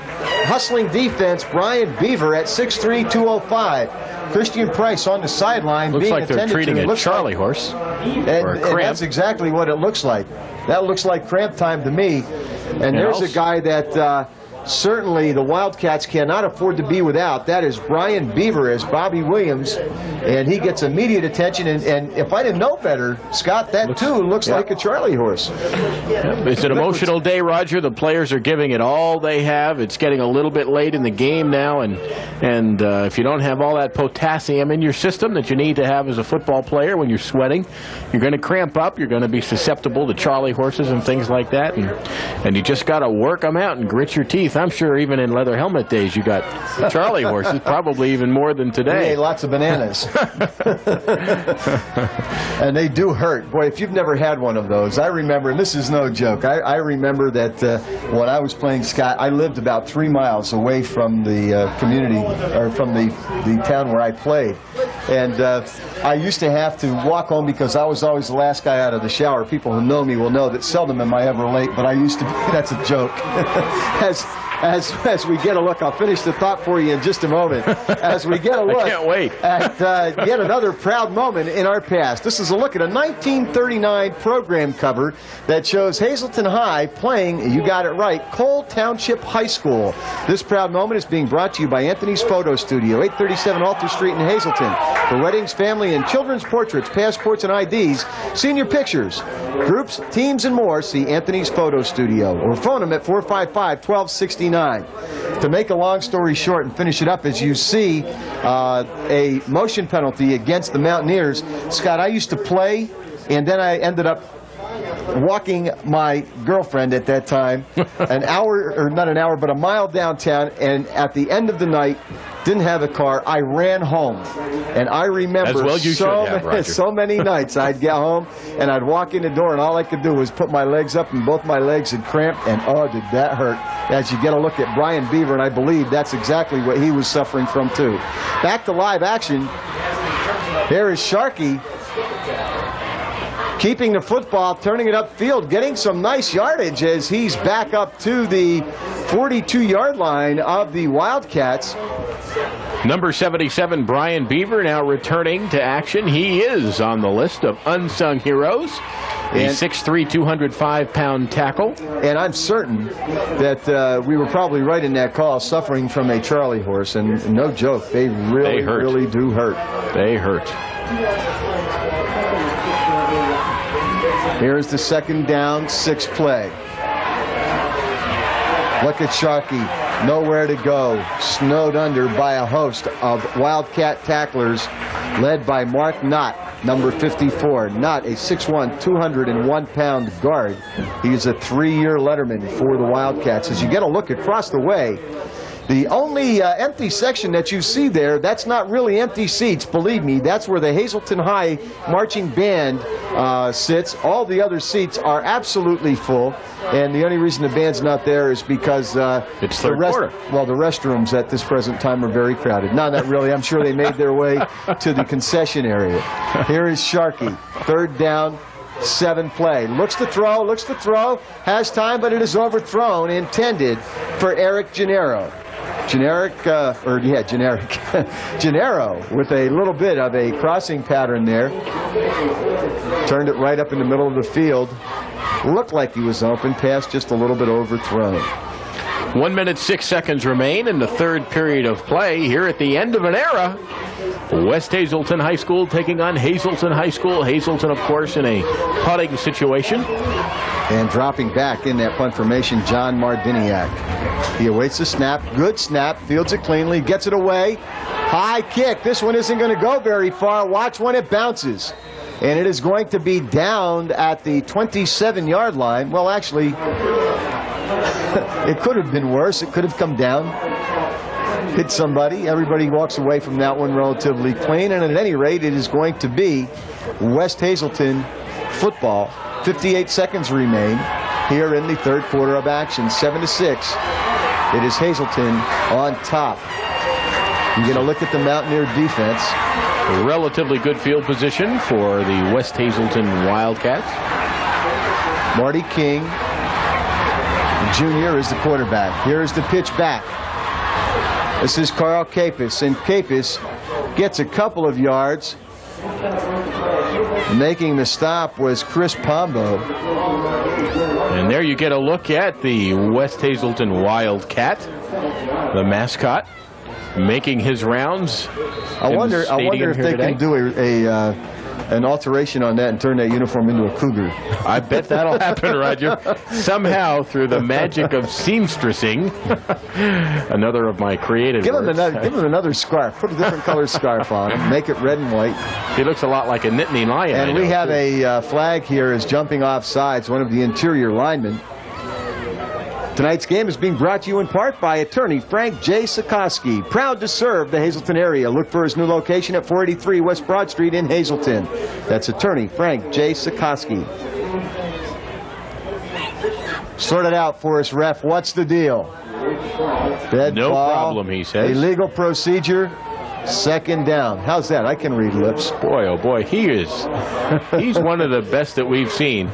hustling defense? Brian Beaver at 6'3", 205. Christian Price on the sideline. Looks being like they're treating a Charlie horse. And that's exactly what it looks like. That looks like cramp time to me. And there's a guy that certainly the Wildcats cannot afford to be without. That is Brian Beaver as Bobby Williams, and he gets immediate attention. And if I didn't know better, Scott, that too looks like a Charlie horse. It's an emotional day, Roger. The players are giving it all they have. It's getting a little bit late in the game now, and if you don't have all that potassium in your system that you need to have as a football player when you're sweating, you're going to cramp up. You're going to be susceptible to Charlie horses and things like that, and you just got to work them out and grit your teeth. I'm sure even in leather helmet days you got Charlie horses, probably even more than today. We ate lots of bananas. And they do hurt. Boy, if you've never had one of those, I remember, and this is no joke, I remember that when I was playing Scott, I lived about 3 miles away from the community, or from the town where I played. And I used to have to walk home because I was always the last guy out of the shower. People who know me will know that seldom am I ever late, but I used to be. That's a joke. As we get a look, I'll finish the thought for you in just a moment. As we get a look I can't wait. at yet another proud moment in our past. This is a look at a 1939 program cover that shows Hazleton High playing, you got it right, Cole Township High School. This proud moment is being brought to you by Anthony's Photo Studio, 837 Alter Street in Hazleton. For weddings, family, and children's portraits, passports, and IDs, senior pictures, groups, teams, and more, see Anthony's Photo Studio, or phone them at 455-1269. To make a long story short and finish it up, as you see a motion penalty against the Mountaineers. Scott, I used to play, and then I ended up walking my girlfriend at that time an hour, or not an hour, but a mile downtown, and at the end of the night, didn't have a car. I ran home, and I remember so many nights I'd get home and I'd walk in the door, and all I could do was put my legs up, and both my legs had cramped, and oh, did that hurt. As you get a look at Brian Beaver, and I believe that's exactly what he was suffering from too. Back to live action. There is Sharkey keeping the football, turning it upfield, getting some nice yardage as he's back up to the 42-yard line of the Wildcats. Number 77, Brian Beaver, now returning to action. He is on the list of unsung heroes. A 6'3", 205-pound tackle. And I'm certain that we were probably right in that call, suffering from a Charlie horse. And no joke, they really do hurt. They hurt. Here's the 2nd down, 6 play. Look at Sharkey, nowhere to go, snowed under by a host of Wildcat tacklers led by Mark Knott, number 54. Knott, a 6'1", 201-pound guard. He's a 3-year letterman for the Wildcats. As you get a look across the way, the only empty section that you see there, that's not really empty seats, believe me. That's where the Hazleton High Marching Band sits. All the other seats are absolutely full, and the only reason the band's not there is because it's third quarter. Well, the restrooms at this present time are very crowded. No, not really. I'm sure they made their way to the concession area. Here is Sharkey, 3rd down 7 play. Looks to throw, has time, but it is overthrown, intended for Eric Gennaro. Gennaro with a little bit of a crossing pattern there. Turned it right up in the middle of the field. Looked like he was open, pass just a little bit overthrown. 1 minute, 6 seconds remain in the third period of play here at the end of an era. West Hazleton High School taking on Hazleton High School. Hazleton, of course, in a punting situation. And dropping back in that punt formation, John Mardiniak. He awaits the snap. Good snap. Fields it cleanly. Gets it away. High kick. This one isn't going to go very far. Watch when it bounces. And it is going to be down at the 27-yard line. Well, actually, it could have been worse. It could have come down, hit somebody. Everybody walks away from that one relatively clean. And at any rate, it is going to be West Hazleton football. 58 seconds remain here in the third quarter of action. 7-6. It is Hazleton on top. You're going to look at the Mountaineer defense. A relatively good field position for the West Hazleton Wildcats. Marty King Jr. is the quarterback. Here is the pitch back. This is Carl Capus, and Capus gets a couple of yards. Making the stop was Chris Pombo. And there you get a look at the West Hazleton Wildcat, the mascot, making his rounds. I wonder if they can do an alteration on that and turn that uniform into a cougar. I bet that'll happen, Roger. Somehow, through the magic of seamstressing, another of my creative give words. Give him another scarf. Put a different color scarf on him. Make it red and white. He looks a lot like a Nittany Lion. And we have a flag here as jumping off sides, one of the interior linemen. Tonight's game is being brought to you in part by attorney Frank J. Sikoski, proud to serve the Hazleton area. Look for his new location at 483 West Broad Street in Hazleton. That's attorney Frank J. Sikoski. Sort it out for us, ref. What's the deal? Dead no ball, problem, he says. Illegal procedure. Second down. How's that? I can read lips. Boy, oh boy, he's one of the best that we've seen.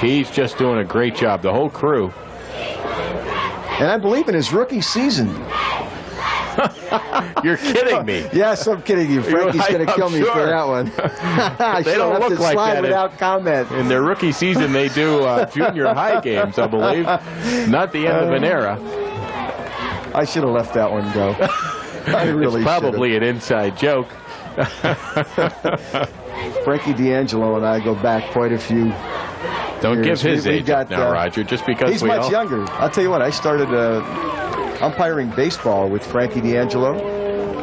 He's just doing a great job. The whole crew. And I believe in his rookie season. You're kidding me. Yes, I'm kidding you. Frankie's going to kill me for that one. They don't look like that. Without comment. In their rookie season, they do junior high games, I believe. Not the end of an era. I should have left that one go. I really it's probably should've. an inside joke. Frankie D'Angelo and I go back quite a few Don't years. give his age up now, Roger, just because he's much younger. I'll tell you what, I started umpiring baseball with Frankie D'Angelo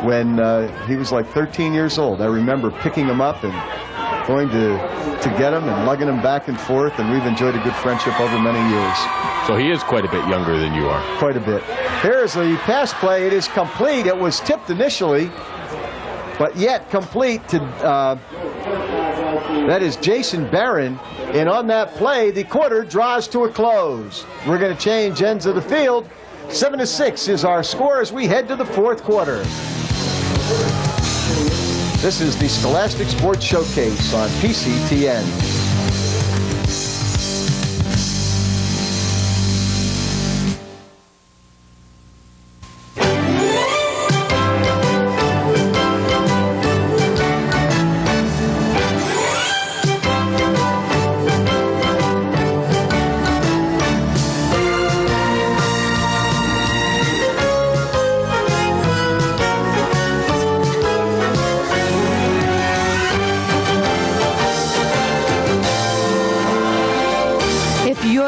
when he was like 13 years old. I remember picking him up and going to get him and lugging him back and forth, and we've enjoyed a good friendship over many years. So he is quite a bit younger than you are. Quite a bit. Here's the pass play. It is complete. It was tipped initially, but yet complete to, that is Jason Barron. And on that play, the quarter draws to a close. We're going to change ends of the field. 7-6 is our score as we head to the fourth quarter. This is the Scholastic Sports Showcase on PCTN.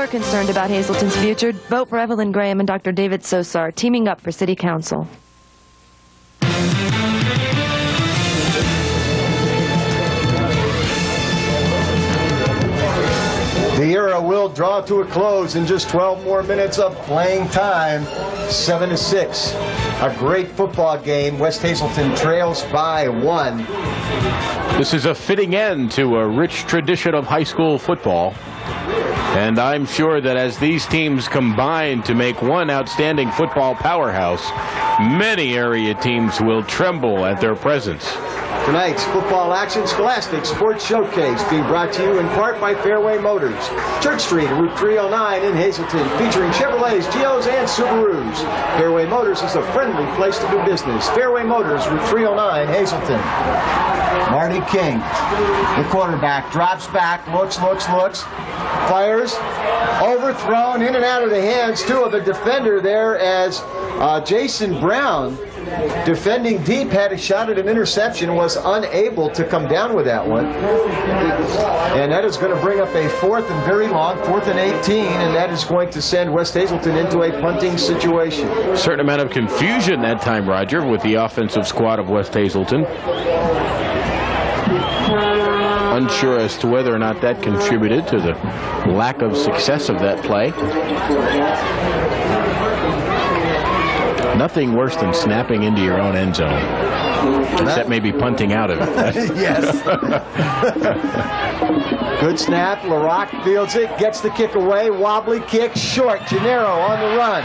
Concerned about Hazleton's future, vote for Evelyn Graham and Dr. David Sosar, teaming up for City Council. The era will draw to a close in just 12 more minutes of playing time. 7-6. A great football game. West Hazleton trails by 1. This is a fitting end to a rich tradition of high school football. And I'm sure that as these teams combine to make one outstanding football powerhouse, many area teams will tremble at their presence. Tonight's football action, Scholastic Sports Showcase, being brought to you in part by Fairway Motors. Church Street, Route 309 in Hazleton, featuring Chevrolets, Geos, and Subarus. Fairway Motors is a friendly place to do business. Fairway Motors, Route 309, Hazleton. Marty King, the quarterback, drops back, looks, fires, overthrown, in and out of the hands, too, of a defender there as Jason Brown, defending deep, had a shot at an interception, was unable to come down with that one. And that is going to bring up a 4th and very long, 4th and 18, and that is going to send West Hazleton into a punting situation. A certain amount of confusion that time, Roger, with the offensive squad of West Hazleton. Unsure as to whether or not that contributed to the lack of success of that play. Nothing worse than snapping into your own end zone, except maybe punting out of it. Yes. Good snap. LaRock fields it, gets the kick away. Wobbly kick, short. Gennaro on the run.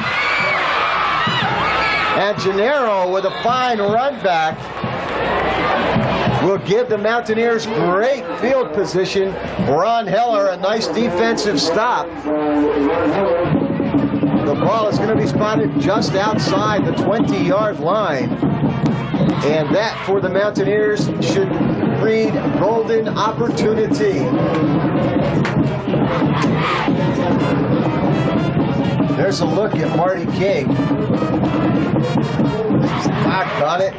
And Gennaro with a fine run back will give the Mountaineers great field position. Ron Heller, a nice defensive stop. The ball is going to be spotted just outside the 20-yard line. And that, for the Mountaineers, should breed golden opportunity. There's a look at Marty King. Back on it.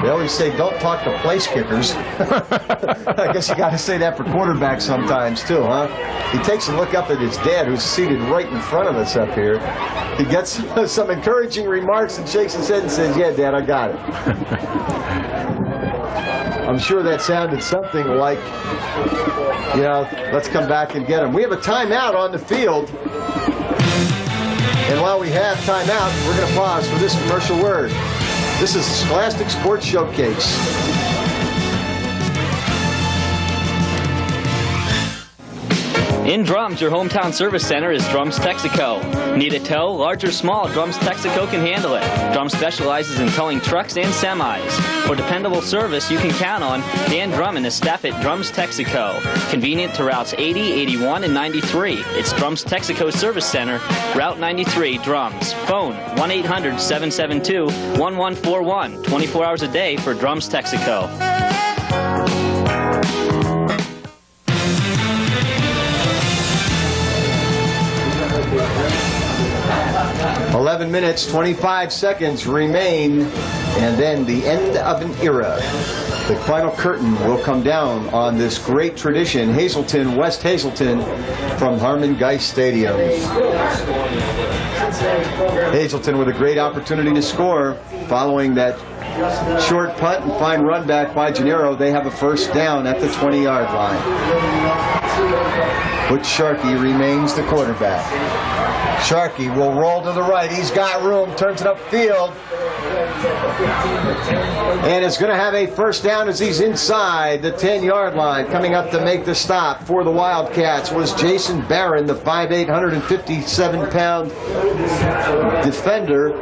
They always say, don't talk to place kickers. I guess you got to say that for quarterbacks sometimes, too, huh? He takes a look up at his dad, who's seated right in front of us up here. He gets some encouraging remarks and shakes his head and says, yeah, Dad, I got it. I'm sure that sounded something like, you know, let's come back and get him. We have a timeout on the field. And while we have timeout, we're going to pause for this commercial word. This is the Scholastic Sports Showcase. In Drums, your hometown service center is Drums Texaco. Need a tow? Large or small, Drums Texaco can handle it. Drums specializes in towing trucks and semis. For dependable service you can count on, Dan Drummond is staff at Drums Texaco. Convenient to routes 80, 81, and 93. It's Drums Texaco Service Center, Route 93, Drums. Phone 1-800-772-1141. 24 hours a day for Drums Texaco. 11 minutes, 25 seconds remain, and then the end of an era. The final curtain will come down on this great tradition, Hazleton, West Hazleton, from Harmon Geist Stadium. Hazleton with a great opportunity to score following that short punt and fine run back by Gennaro. They have a first down at the 20-yard line. Butch Sharkey remains the quarterback. Sharkey will roll to the right. He's got room, turns it upfield. And is going to have a first down as he's inside the 10-yard line. Coming up to make the stop for the Wildcats was Jason Barron, the 5'8", 157-pound defender.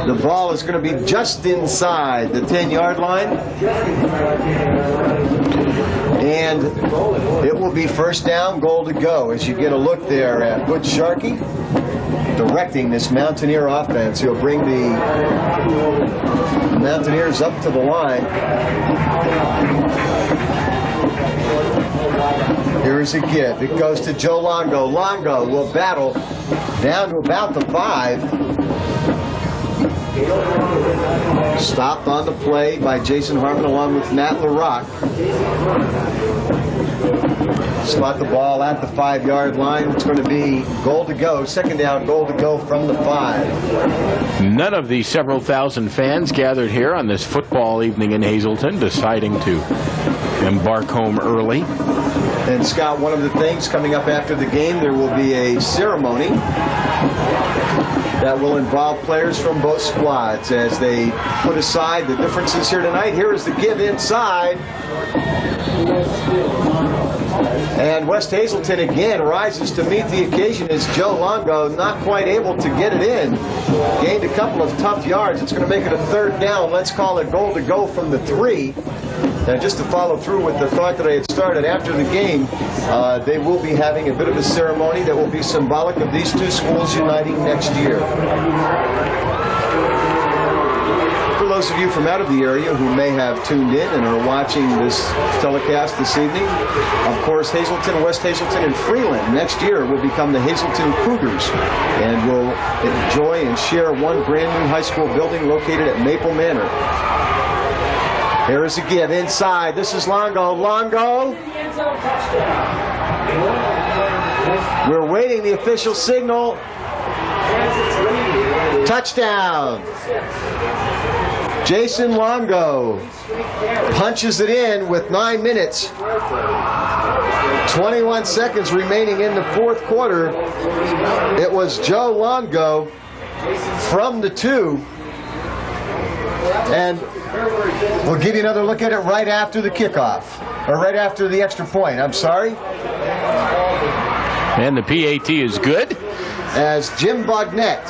The ball is going to be just inside the 10-yard line. And it will be first down, goal to go. As you get a look there at Butch Sharkey directing this Mountaineer offense. He'll bring the Mountaineers up to the line. Here's a give. It goes to Joe Longo. Longo will battle down to about the 5. Stopped on the play by Jason Harmon along with Matt LaRock. Spot the ball at the 5-yard line. It's going to be goal to go. Second down, goal to go from the 5. None of the several thousand fans gathered here on this football evening in Hazleton deciding to embark home early. And Scott, one of the things coming up after the game, there will be a ceremony that will involve players from both squads as they put aside the differences here tonight. Here is the give inside. And West Hazleton again rises to meet the occasion as Joe Longo not quite able to get it in. Gained a couple of tough yards. It's going to make it a third down. Let's call it goal to go from the 3. And just to follow through with the thought that I had started after the game, they will be having a bit of a ceremony that will be symbolic of these two schools uniting next year. For those of you from out of the area who may have tuned in and are watching this telecast this evening, of course, Hazleton, West Hazleton, and Freeland next year will become the Hazleton Cougars and will enjoy and share one brand new high school building located at Maple Manor. Here is a give inside. This is Longo. Longo. We're waiting the official signal. Touchdown. Jason Longo punches it in with 9 minutes. 21 seconds remaining in the fourth quarter. It was Joe Longo from the 2. And we'll give you another look at it right after the kickoff. Or right after the extra point, I'm sorry. And the PAT is good. As Jim Bognett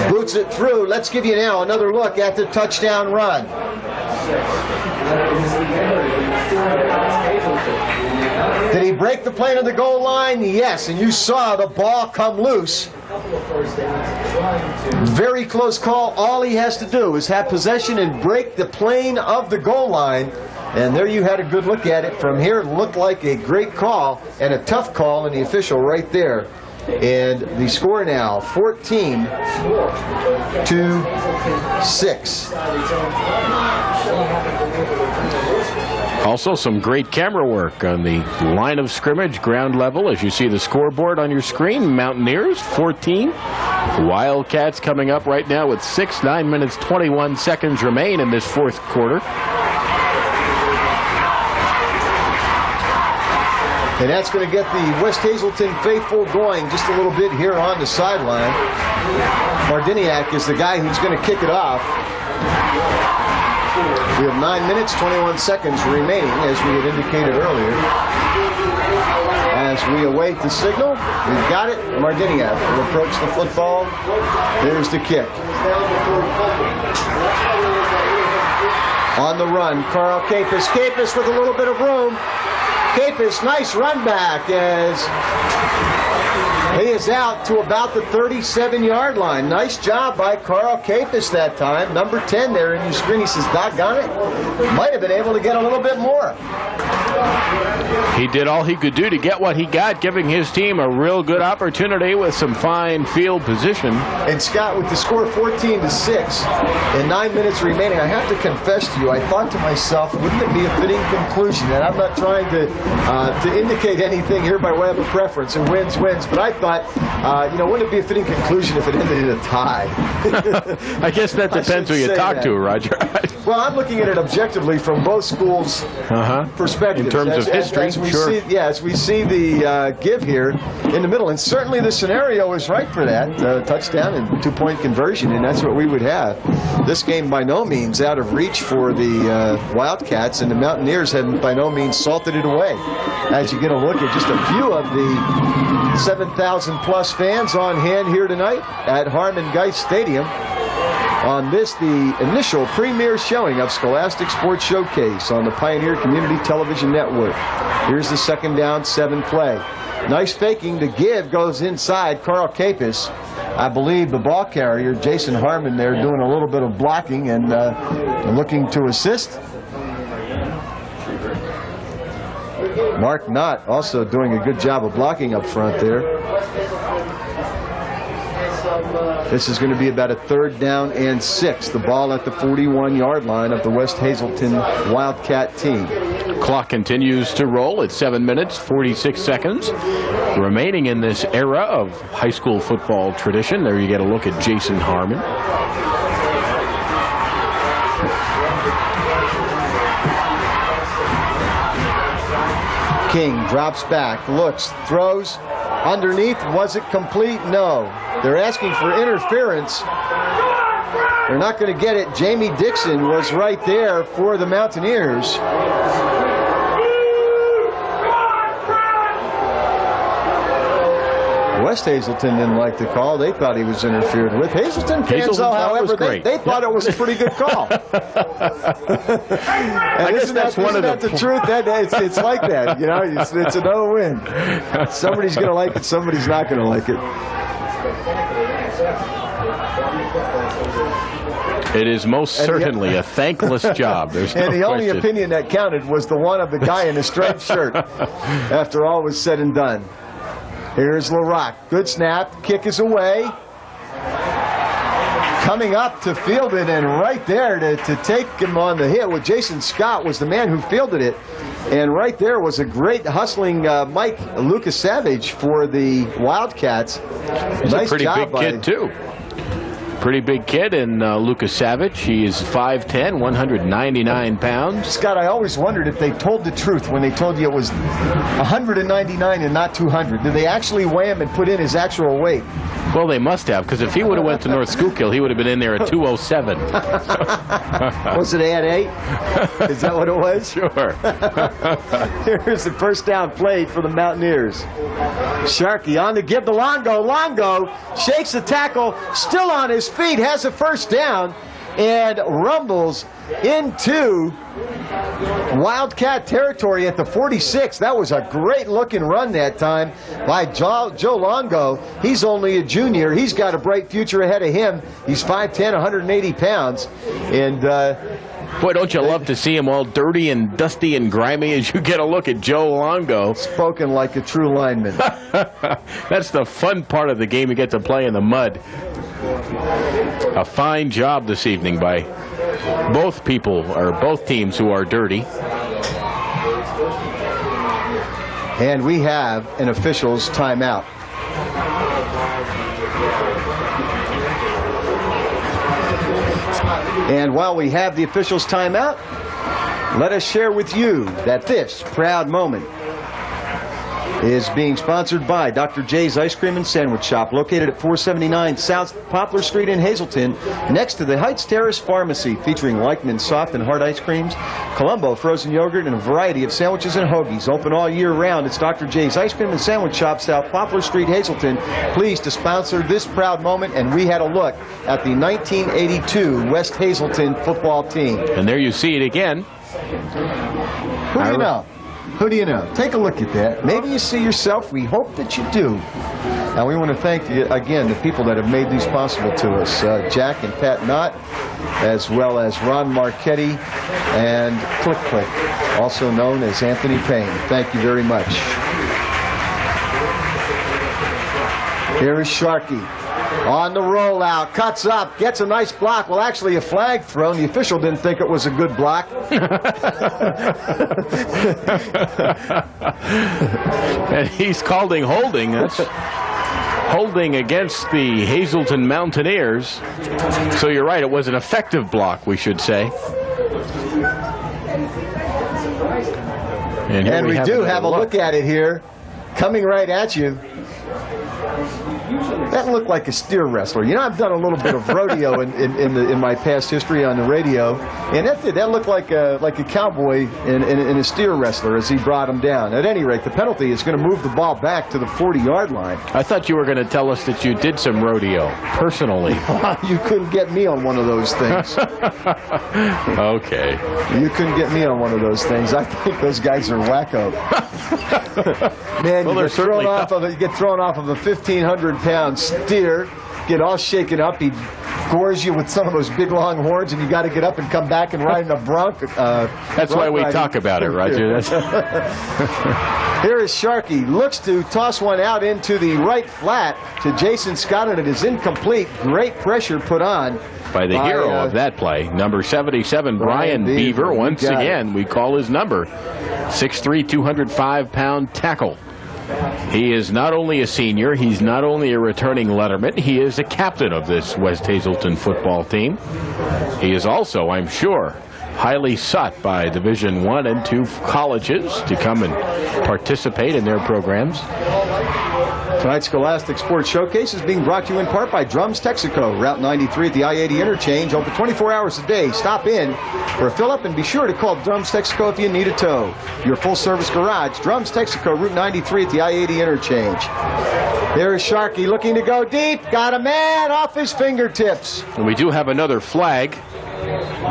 boots it through. Let's give you now another look at the touchdown run. Did he break the plane of the goal line? Yes, and you saw the ball come loose. Very close call. All he has to do is have possession and break the plane of the goal line. And there you had a good look at it. From here, it looked like a great call and a tough call, and the official right there. And the score now, 14-6. Also, some great camera work on the line of scrimmage, ground level, as you see the scoreboard on your screen. Mountaineers, 14. Wildcats coming up right now with 6. 9 minutes, 21 seconds remain in this fourth quarter. And that's going to get the West Hazleton faithful going just a little bit here on the sideline. Mardiniak is the guy who's going to kick it off. We have 9 minutes, 21 seconds remaining, as we had indicated earlier. As we await the signal, we've got it. Mardiniak will approach the football. There's the kick. On the run, Carl Capus. Capus with a little bit of room. Capus, nice run back as he is out to about the 37-yard line. Nice job by Carl Capus that time. Number 10 there in your screen. He says, doggone it, might have been able to get a little bit more. He did all he could do to get what he got, giving his team a real good opportunity with some fine field position. And Scott, with the score 14-6 and 9 minutes remaining, I have to confess to you, I thought to myself, wouldn't it be a fitting conclusion? And I'm not trying to indicate anything here by way of a preference, and wins, but I thought, wouldn't it be a fitting conclusion if it ended in a tie? I guess that depends who you talk to, Roger. Well, I'm looking at it objectively from both schools' perspectives. In terms of history, as we see the give here in the middle. And certainly the scenario is right for that. Touchdown and 2-point conversion, and that's what we would have. This game by no means out of reach for the Wildcats, and the Mountaineers have by no means salted it away. As you get a look at just a few of the 7,000-plus fans on hand here tonight at Harmon Geist Stadium. On this, the initial premiere showing of Scholastic Sports Showcase on the Pioneer Community Television Network. Here's the 2nd down, 7 play. Nice faking. The give goes inside. Carl Capus, I believe the ball carrier, Jason Harmon there, doing a little bit of blocking and looking to assist. Mark Knott also doing a good job of blocking up front there. This is going to be about a 3rd down and 6. The ball at the 41-yard line of the West Hazleton Wildcat team. Clock continues to roll at 7 minutes, 46 seconds. Remaining in this era of high school football tradition. There you get a look at Jason Harmon. King drops back, looks, throws. Underneath, was it complete? No. They're asking for interference. They're not going to get it. Jamie Dixon was right there for the Mountaineers. West Hazleton didn't like the call. They thought he was interfered with. Hazleton fans, though, however, they thought it was a pretty good call. I guess that's one of the truth. It's like that, you know. It's a no-win. Somebody's going to like it. Somebody's not going to like it. It is most certainly a thankless job. There's no the only question. opinion that counted was the one of the guy in the striped shirt after all was said and done. Here's LaRock. Good snap. Kick is away. Coming up to field it, and right there to take him on the hit with Jason Scott was the man who fielded it. And right there was a great hustling Mike Lucas Savage for the Wildcats. He's nice a pretty job big kid, too. Pretty big kid, and Lucas Savage. He is 5'10", 199 pounds. Scott, I always wondered if they told the truth when they told you it was 199 and not 200. Did they actually weigh him and put in his actual weight? Well, they must have, because if he would have went to North Schuylkill, he would have been in there at 207. Was it at 8? Is that what it was? Sure. Here's the first down play for the Mountaineers. Sharkey on to give to Longo. Longo shakes the tackle, still on his feet, has a first down, and rumbles into Wildcat territory at the 46. That was a great looking run that time by Joe Longo. He's only a junior. He's got a bright future ahead of him. He's 5'10", 180 pounds. And boy, don't you love to see him all dirty and dusty and grimy as you get a look at Joe Longo. Spoken like a true lineman. That's the fun part of the game. You get to play in the mud. A fine job this evening by both teams who are dirty. And we have an official's timeout. And while we have the official's timeout, let us share with you that this proud moment is being sponsored by Dr. J's Ice Cream and Sandwich Shop, located at 479 South Poplar Street in Hazleton, next to the Heights Terrace Pharmacy, featuring Leichman soft and hard ice creams, Colombo frozen yogurt, and a variety of sandwiches and hoagies. Open all year round. It's Dr. J's Ice Cream and Sandwich Shop, South Poplar Street, Hazleton. Pleased to sponsor this proud moment, and we had a look at the 1982 West Hazleton football team. And there you see it again. Who do you know? Who do you know? Take a look at that. Maybe you see yourself. We hope that you do. And we want to thank, again, the people that have made these possible to us. Jack and Pat Knott, as well as Ron Marchetti and Click Click, also known as Anthony Payne. Thank you very much. Here is Sharkey. On the rollout, cuts up, gets a nice block. Well, actually, a flag thrown. The official didn't think it was a good block. And he's calling holding. That's holding against the Hazleton Mountaineers. So you're right, it was an effective block, we should say. And we do have a look at it here, coming right at you. That looked like a steer wrestler. You know, I've done a little bit of rodeo in my past history on the radio, and that looked like a cowboy and a steer wrestler as he brought him down. At any rate, the penalty is going to move the ball back to the 40-yard line. I thought you were going to tell us that you did some rodeo, personally. You couldn't get me on one of those things. Okay. You couldn't get me on one of those things. I think those guys are wacko. Man, well, you get thrown off of a 1,500-pound steer, get all shaken up. He gores you with some of those big long horns, and you got to get up and come back and ride in a bronc. That's why we talk about it, Roger. Here is Sharkey. Looks to toss one out into the right flat to Jason Scott, and it is incomplete. Great pressure put on by the hero of that play, number 77, Brian Beaver. Once again, we call his number. 6'3", 205-pound tackle. He is not only a senior, he's not only a returning letterman, he is a captain of this West Hazleton football team. He is also, I'm sure, highly sought by Division I and II colleges to come and participate in their programs. Tonight's Scholastic Sports Showcase is being brought to you in part by Drums Texaco, Route 93 at the I-80 interchange, open 24 hours a day. Stop in for a fill-up and be sure to call Drums Texaco if you need a tow. Your full-service garage, Drums Texaco, Route 93 at the I-80 interchange. There is Sharkey looking to go deep. Got a man off his fingertips. And we do have another flag.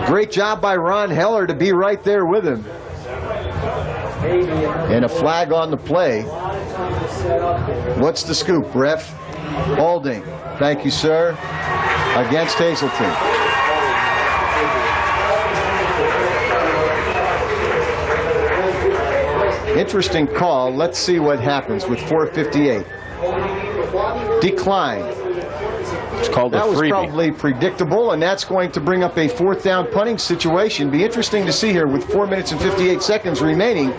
Great job by Ron Heller to be right there with him. And a flag on the play. What's the scoop, ref? Holding. Thank you, sir. Against Hazleton. Interesting call. Let's see what happens with 4:58. Decline. It's called a freebie. That was probably predictable, and that's going to bring up a 4th down punting situation. Be interesting to see here with 4 minutes and 58 seconds remaining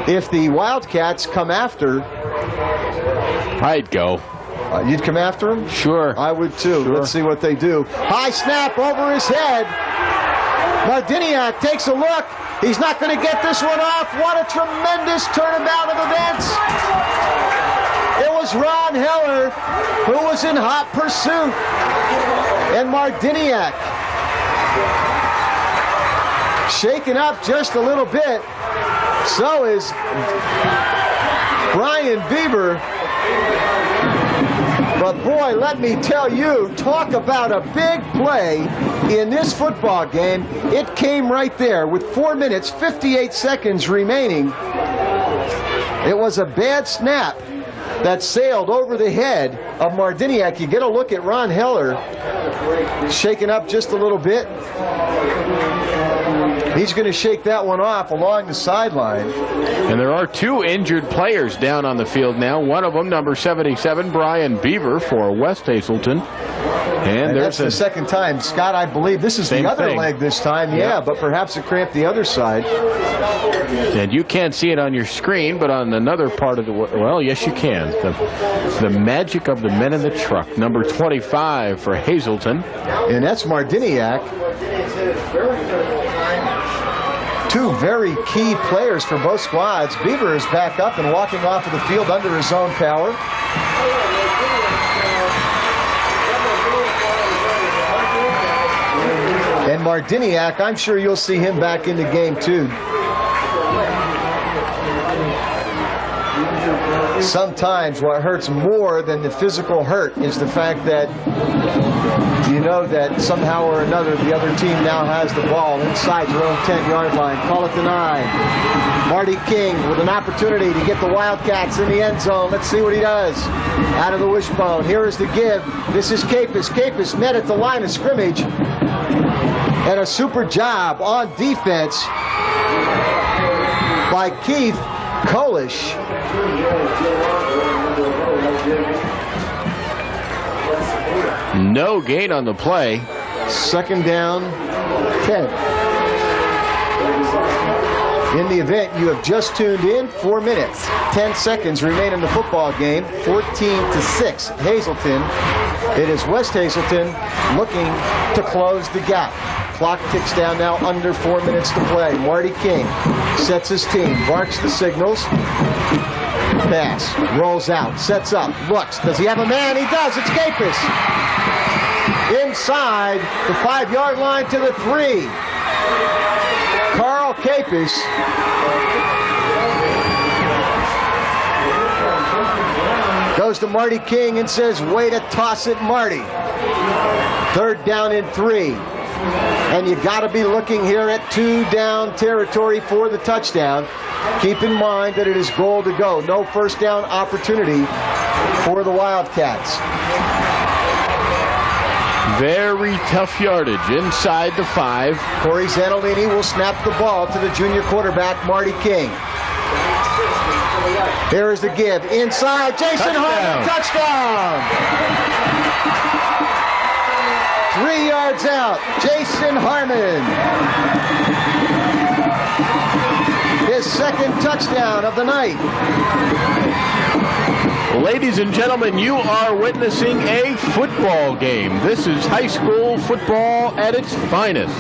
if the Wildcats come after. I'd go. You'd come after him? Sure. I would too. Sure. Let's see what they do. High snap over his head. Martiniak takes a look. He's not going to get this one off. What a tremendous turnabout of events. It was Ron Heller who was in hot pursuit. And Martiniak shaken up just a little bit. So is Brian Bieber. But boy, let me tell you, talk about a big play in this football game. It came right there with 4 minutes, 58 seconds remaining. It was a bad snap that sailed over the head of Martiniak. You get a look at Ron Heller, shaking up just a little bit. He's going to shake that one off along the sideline. And there are 2 injured players down on the field now. One of them, number 77, Brian Beaver for West Hazleton. And that's the second time. Scott, I believe this is the other leg this time. Yeah, but perhaps it cramped the other side. And you can't see it on your screen, but on another part of the... Well, yes, you can. The magic of the men in the truck. Number 25 for Hazleton. And that's Martiniak. 2 very key players for both squads. Beaver is back up and walking off of the field under his own power. And Martiniak, I'm sure you'll see him back in the game too. Sometimes what hurts more than the physical hurt is the fact that you know that somehow or another the other team now has the ball inside your own 10-yard line. Call it denied. Marty King with an opportunity to get the Wildcats in the end zone. Let's see what he does. Out of the wishbone. Here is the give. This is Capus. Capus met at the line of scrimmage. And a super job on defense by Keith Kolish. No gain on the play. 2nd down, 10. In the event you have just tuned in, 4 minutes, 10 seconds remain in the football game, 14-6. Hazleton. It is West Hazleton looking to close the gap. Clock ticks down now, under 4 minutes to play. Marty King sets his team, barks the signals. Pass, rolls out, sets up, looks. Does he have a man? He does. It's Capus. Inside the 5-yard line to the 3. Carl Capus. Goes to Marty King and says, way to toss it, Marty. 3rd down and 3. And you got to be looking here at 2-down territory for the touchdown. Keep in mind that it is goal to go. No 1st down opportunity for the Wildcats. Very tough yardage inside the 5. Corey Zanolini will snap the ball to the junior quarterback, Marty King. There is the give. Inside, Jason Harmon, touchdown! 3 yards out, Jason Harmon. His 2nd touchdown of the night. Ladies and gentlemen, you are witnessing a football game. This is high school football at its finest.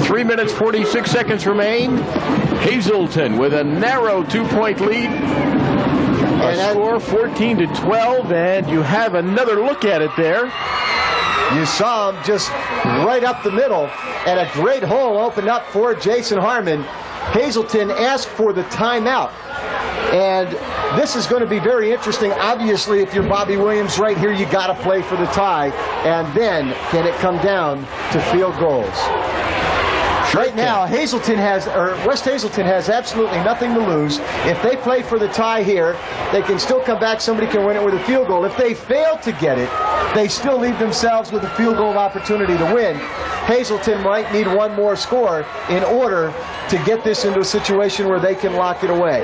3 minutes, 46 seconds remain. Hazleton with a narrow 2-point lead. A score 14-12, and you have another look at it there. You saw him just right up the middle, and a great hole opened up for Jason Harmon. Hazleton asked for the timeout. And this is going to be very interesting. Obviously, if you're Bobby Williams right here, you got to play for the tie. And then, can it come down to field goals? Right now, West Hazleton has absolutely nothing to lose. If they play for the tie here, they can still come back. Somebody can win it with a field goal. If they fail to get it, they still leave themselves with a field goal opportunity to win. Hazleton might need one more score in order to get this into a situation where they can lock it away.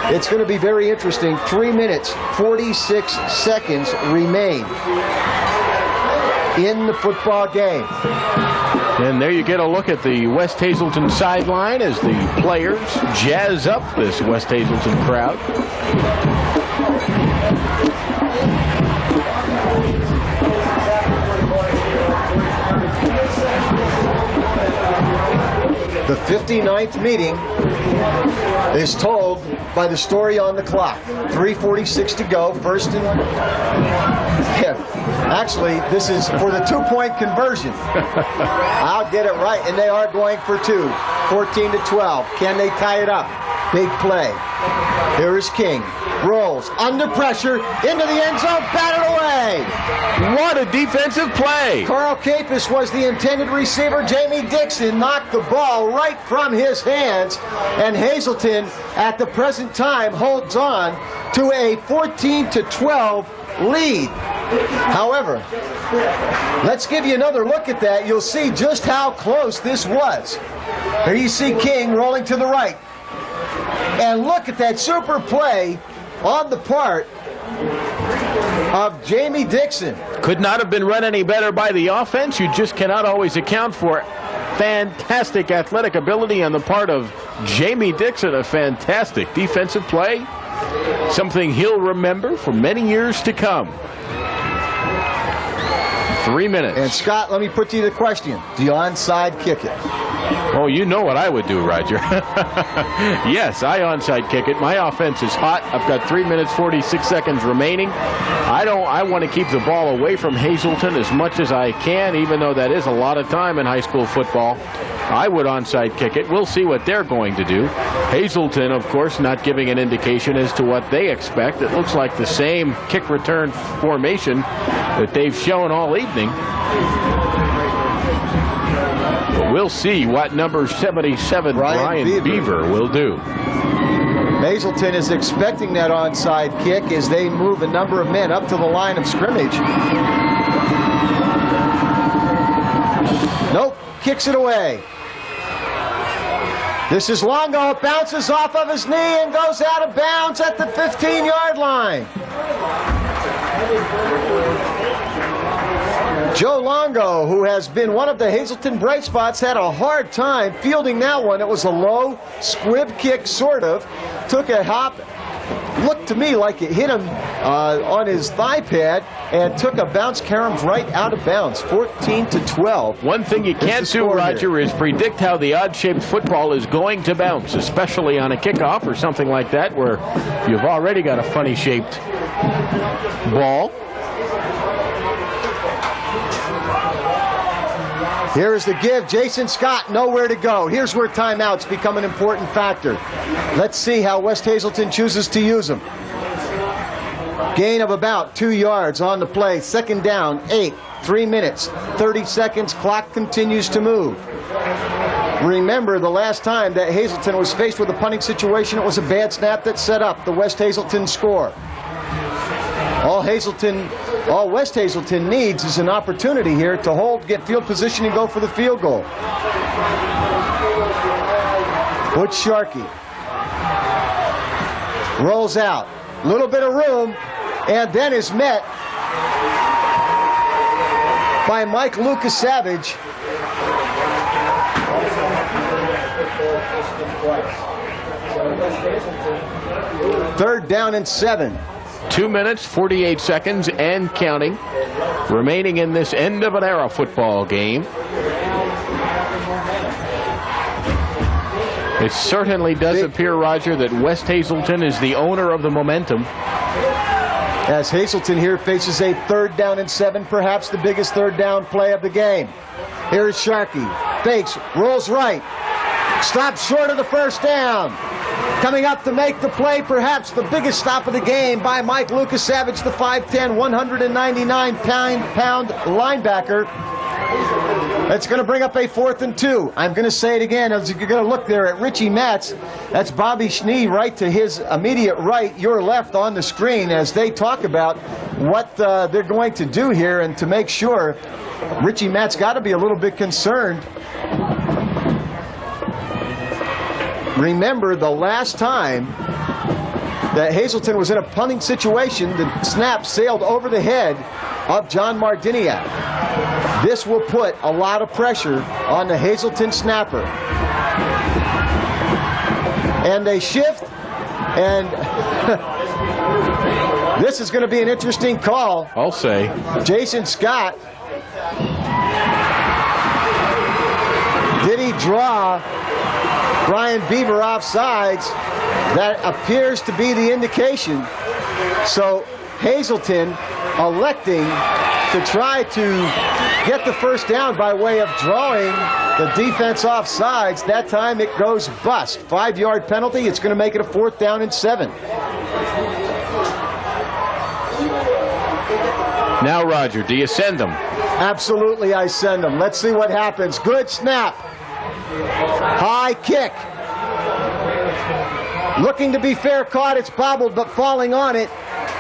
It's going to be very interesting. 3 minutes, 46 seconds remain in the football game. And there you get a look at the West Hazleton sideline as the players jazz up this West Hazleton crowd. The 59th meeting is told by the story on the clock. 3:46 to go, first and... Actually, this is for the 2-point conversion. I'll get it right, and they are going for 2. 14-12. Can they tie it up? Big play. Here is King. Rolls under pressure into the end zone, batted away. What a defensive play. Carl Capus was the intended receiver. Jamie Dixon knocked the ball right from his hands, and Hazleton at the present time holds on to a 14-12 lead. However, let's give you another look at that. You'll see just how close this was. Here you see King rolling to the right. And look at that super play on the part of Jamie Dixon. Could not have been run any better by the offense. You just cannot always account for fantastic athletic ability on the part of Jamie Dixon. A fantastic defensive play. Something he'll remember for many years to come. 3 minutes. And Scott, let me put to you the question. Do you onside kick it? Oh, you know what I would do, Roger. Yes, I onside kick it. My offense is hot. I've got 3 minutes, 46 seconds remaining. I want to keep the ball away from Hazleton as much as I can, even though that is a lot of time in high school football. I would onside kick it. We'll see what they're going to do. Hazleton, of course, not giving an indication as to what they expect. It looks like the same kick return formation that they've shown all evening. But we'll see what number 77, Brian Beaver, will do. Hazleton is expecting that onside kick as they move a number of men up to the line of scrimmage. Nope, kicks it away. This is Longo, bounces off of his knee and goes out of bounds at the 15-yard line. Joe Longo, who has been one of the Hazleton bright spots, had a hard time fielding that one. It was a low squib kick, sort of. Took a hop, looked to me like it hit him on his thigh pad, and took a bounce, caroms right out of bounds, 14-12. One thing you can't do, Roger, is predict how the odd-shaped football is going to bounce, especially on a kickoff or something like that, where you've already got a funny-shaped ball. Here is the give. Jason Scott, nowhere to go. Here's where timeouts become an important factor. Let's see how West Hazleton chooses to use them. Gain of about 2 yards on the play. Second down, 8. 3 minutes, 30 seconds. Clock continues to move. Remember, the last time that Hazleton was faced with a punting situation, it was a bad snap that set up the West Hazleton score. All West Hazleton needs is an opportunity here to hold, get field position, and go for the field goal. Butch Sharkey rolls out. Little bit of room, and then is met by Mike Lucas Savage. Third down and 7. 2 minutes, 48 seconds, and counting remaining in this end of an era football game. It certainly does appear, Roger, that West Hazleton is the owner of the momentum. As Hazleton here faces a 3rd down and 7, perhaps the biggest 3rd down play of the game. Here's Sharkey. Fakes, rolls right. Stops short of the 1st down. Coming up to make the play, perhaps the biggest stop of the game by Mike Lucas Savage, the 5'10", 199-pound linebacker. That's going to bring up a 4th and 2. I'm going to say it again as you're going to look there at Richie Matz. That's Bobby Schnee right to his immediate right, your left on the screen as they talk about what they're going to do here, and to make sure Richie Matz got to be a little bit concerned. Remember, the last time that Hazleton was in a punting situation, the snap sailed over the head of John Mardiniak. This will put a lot of pressure on the Hazleton snapper. And they shift, and this is going to be an interesting call. I'll say. Jason Scott. Did he draw Brian Beaver offsides? That appears to be the indication. So Hazleton electing to try to get the 1st down by way of drawing the defense offsides. That time it goes bust. 5-yard penalty. It's going to make it a 4th down and 7. Now, Roger, do you send them? Absolutely, I send them. Let's see what happens. Good snap. High kick. Looking to be fair caught. It's bobbled, but falling on it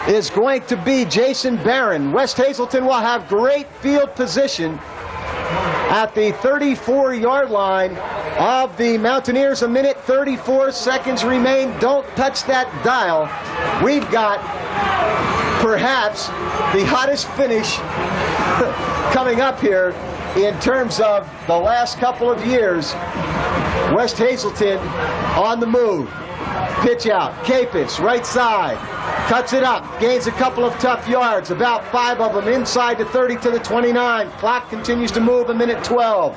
is going to be Jason Barron. West Hazleton will have great field position at the 34-yard line of the Mountaineers. 1 minute 34 seconds remain. Don't touch that dial. We've got perhaps the hottest finish coming up here in terms of the last couple of years. West Hazleton on the move. Pitch out. Capis, right side. Cuts it up. Gains a couple of tough yards. About 5 of them inside the 30 to the 29. Clock continues to move. 1 minute 12.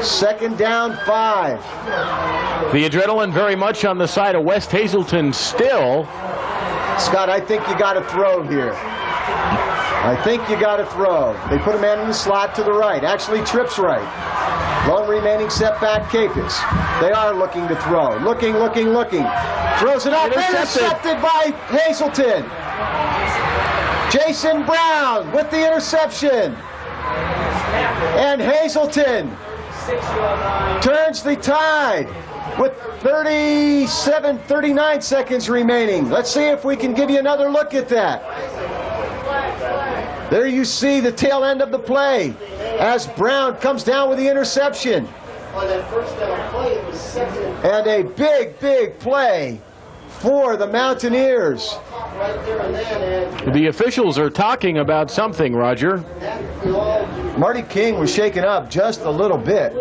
2nd down, 5. The adrenaline very much on the side of West Hazleton still. Scott, I think you got to throw here. I think you got to throw. They put a man in the slot to the right. Actually trips right. Lone remaining setback, Capis. They are looking to throw. Looking. Throws it up. Intercepted by Hazleton. Jason Brown with the interception. And Hazleton turns the tide with 39 seconds remaining. Let's see if we can give you another look at that. There you see the tail end of the play as Brown comes down with the interception. And a big play for the Mountaineers. The officials are talking about something, Roger. Marty King was shaken up just a little bit.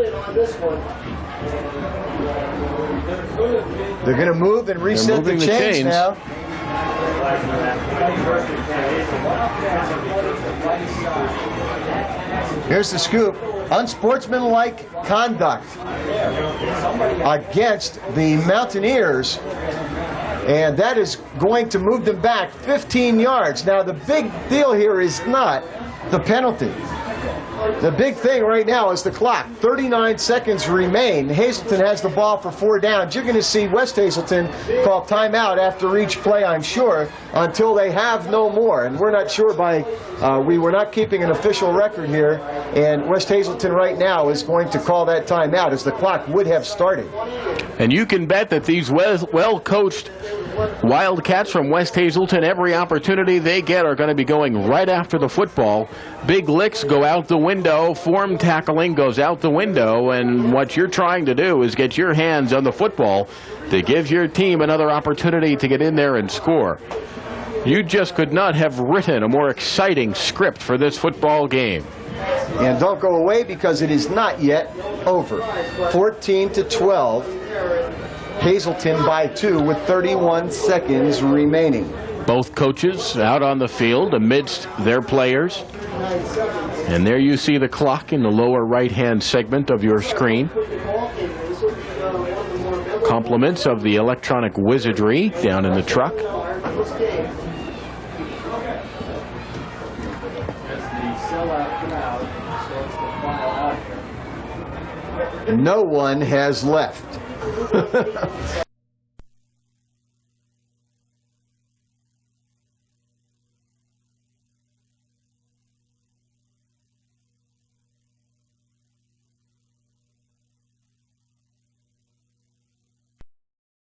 They're going to move and reset the chains now. Here's the scoop. Unsportsmanlike conduct against the Mountaineers, and that is going to move them back 15 yards. Now, the big deal here is not the penalty. The big thing right now is the clock. 39 seconds remain. Hazleton has the ball for 4 downs. You're going to see West Hazleton call timeout after each play, I'm sure, until they have no more. And we're not sure we were not keeping an official record here, and West Hazleton right now is going to call that timeout as the clock would have started. And you can bet that these well-coached Wildcats from West Hazleton, every opportunity they get are going to be going right after the football. Big licks go out the window, form tackling goes out the window, and what you're trying to do is get your hands on the football to give your team another opportunity to get in there and score. You just could not have written a more exciting script for this football game. And don't go away because it is not yet over. 14-12. Hazleton by 2 with 31 seconds remaining. Both coaches out on the field amidst their players. And there you see the clock in the lower right-hand segment of your screen. Compliments of the electronic wizardry down in the truck. No one has left.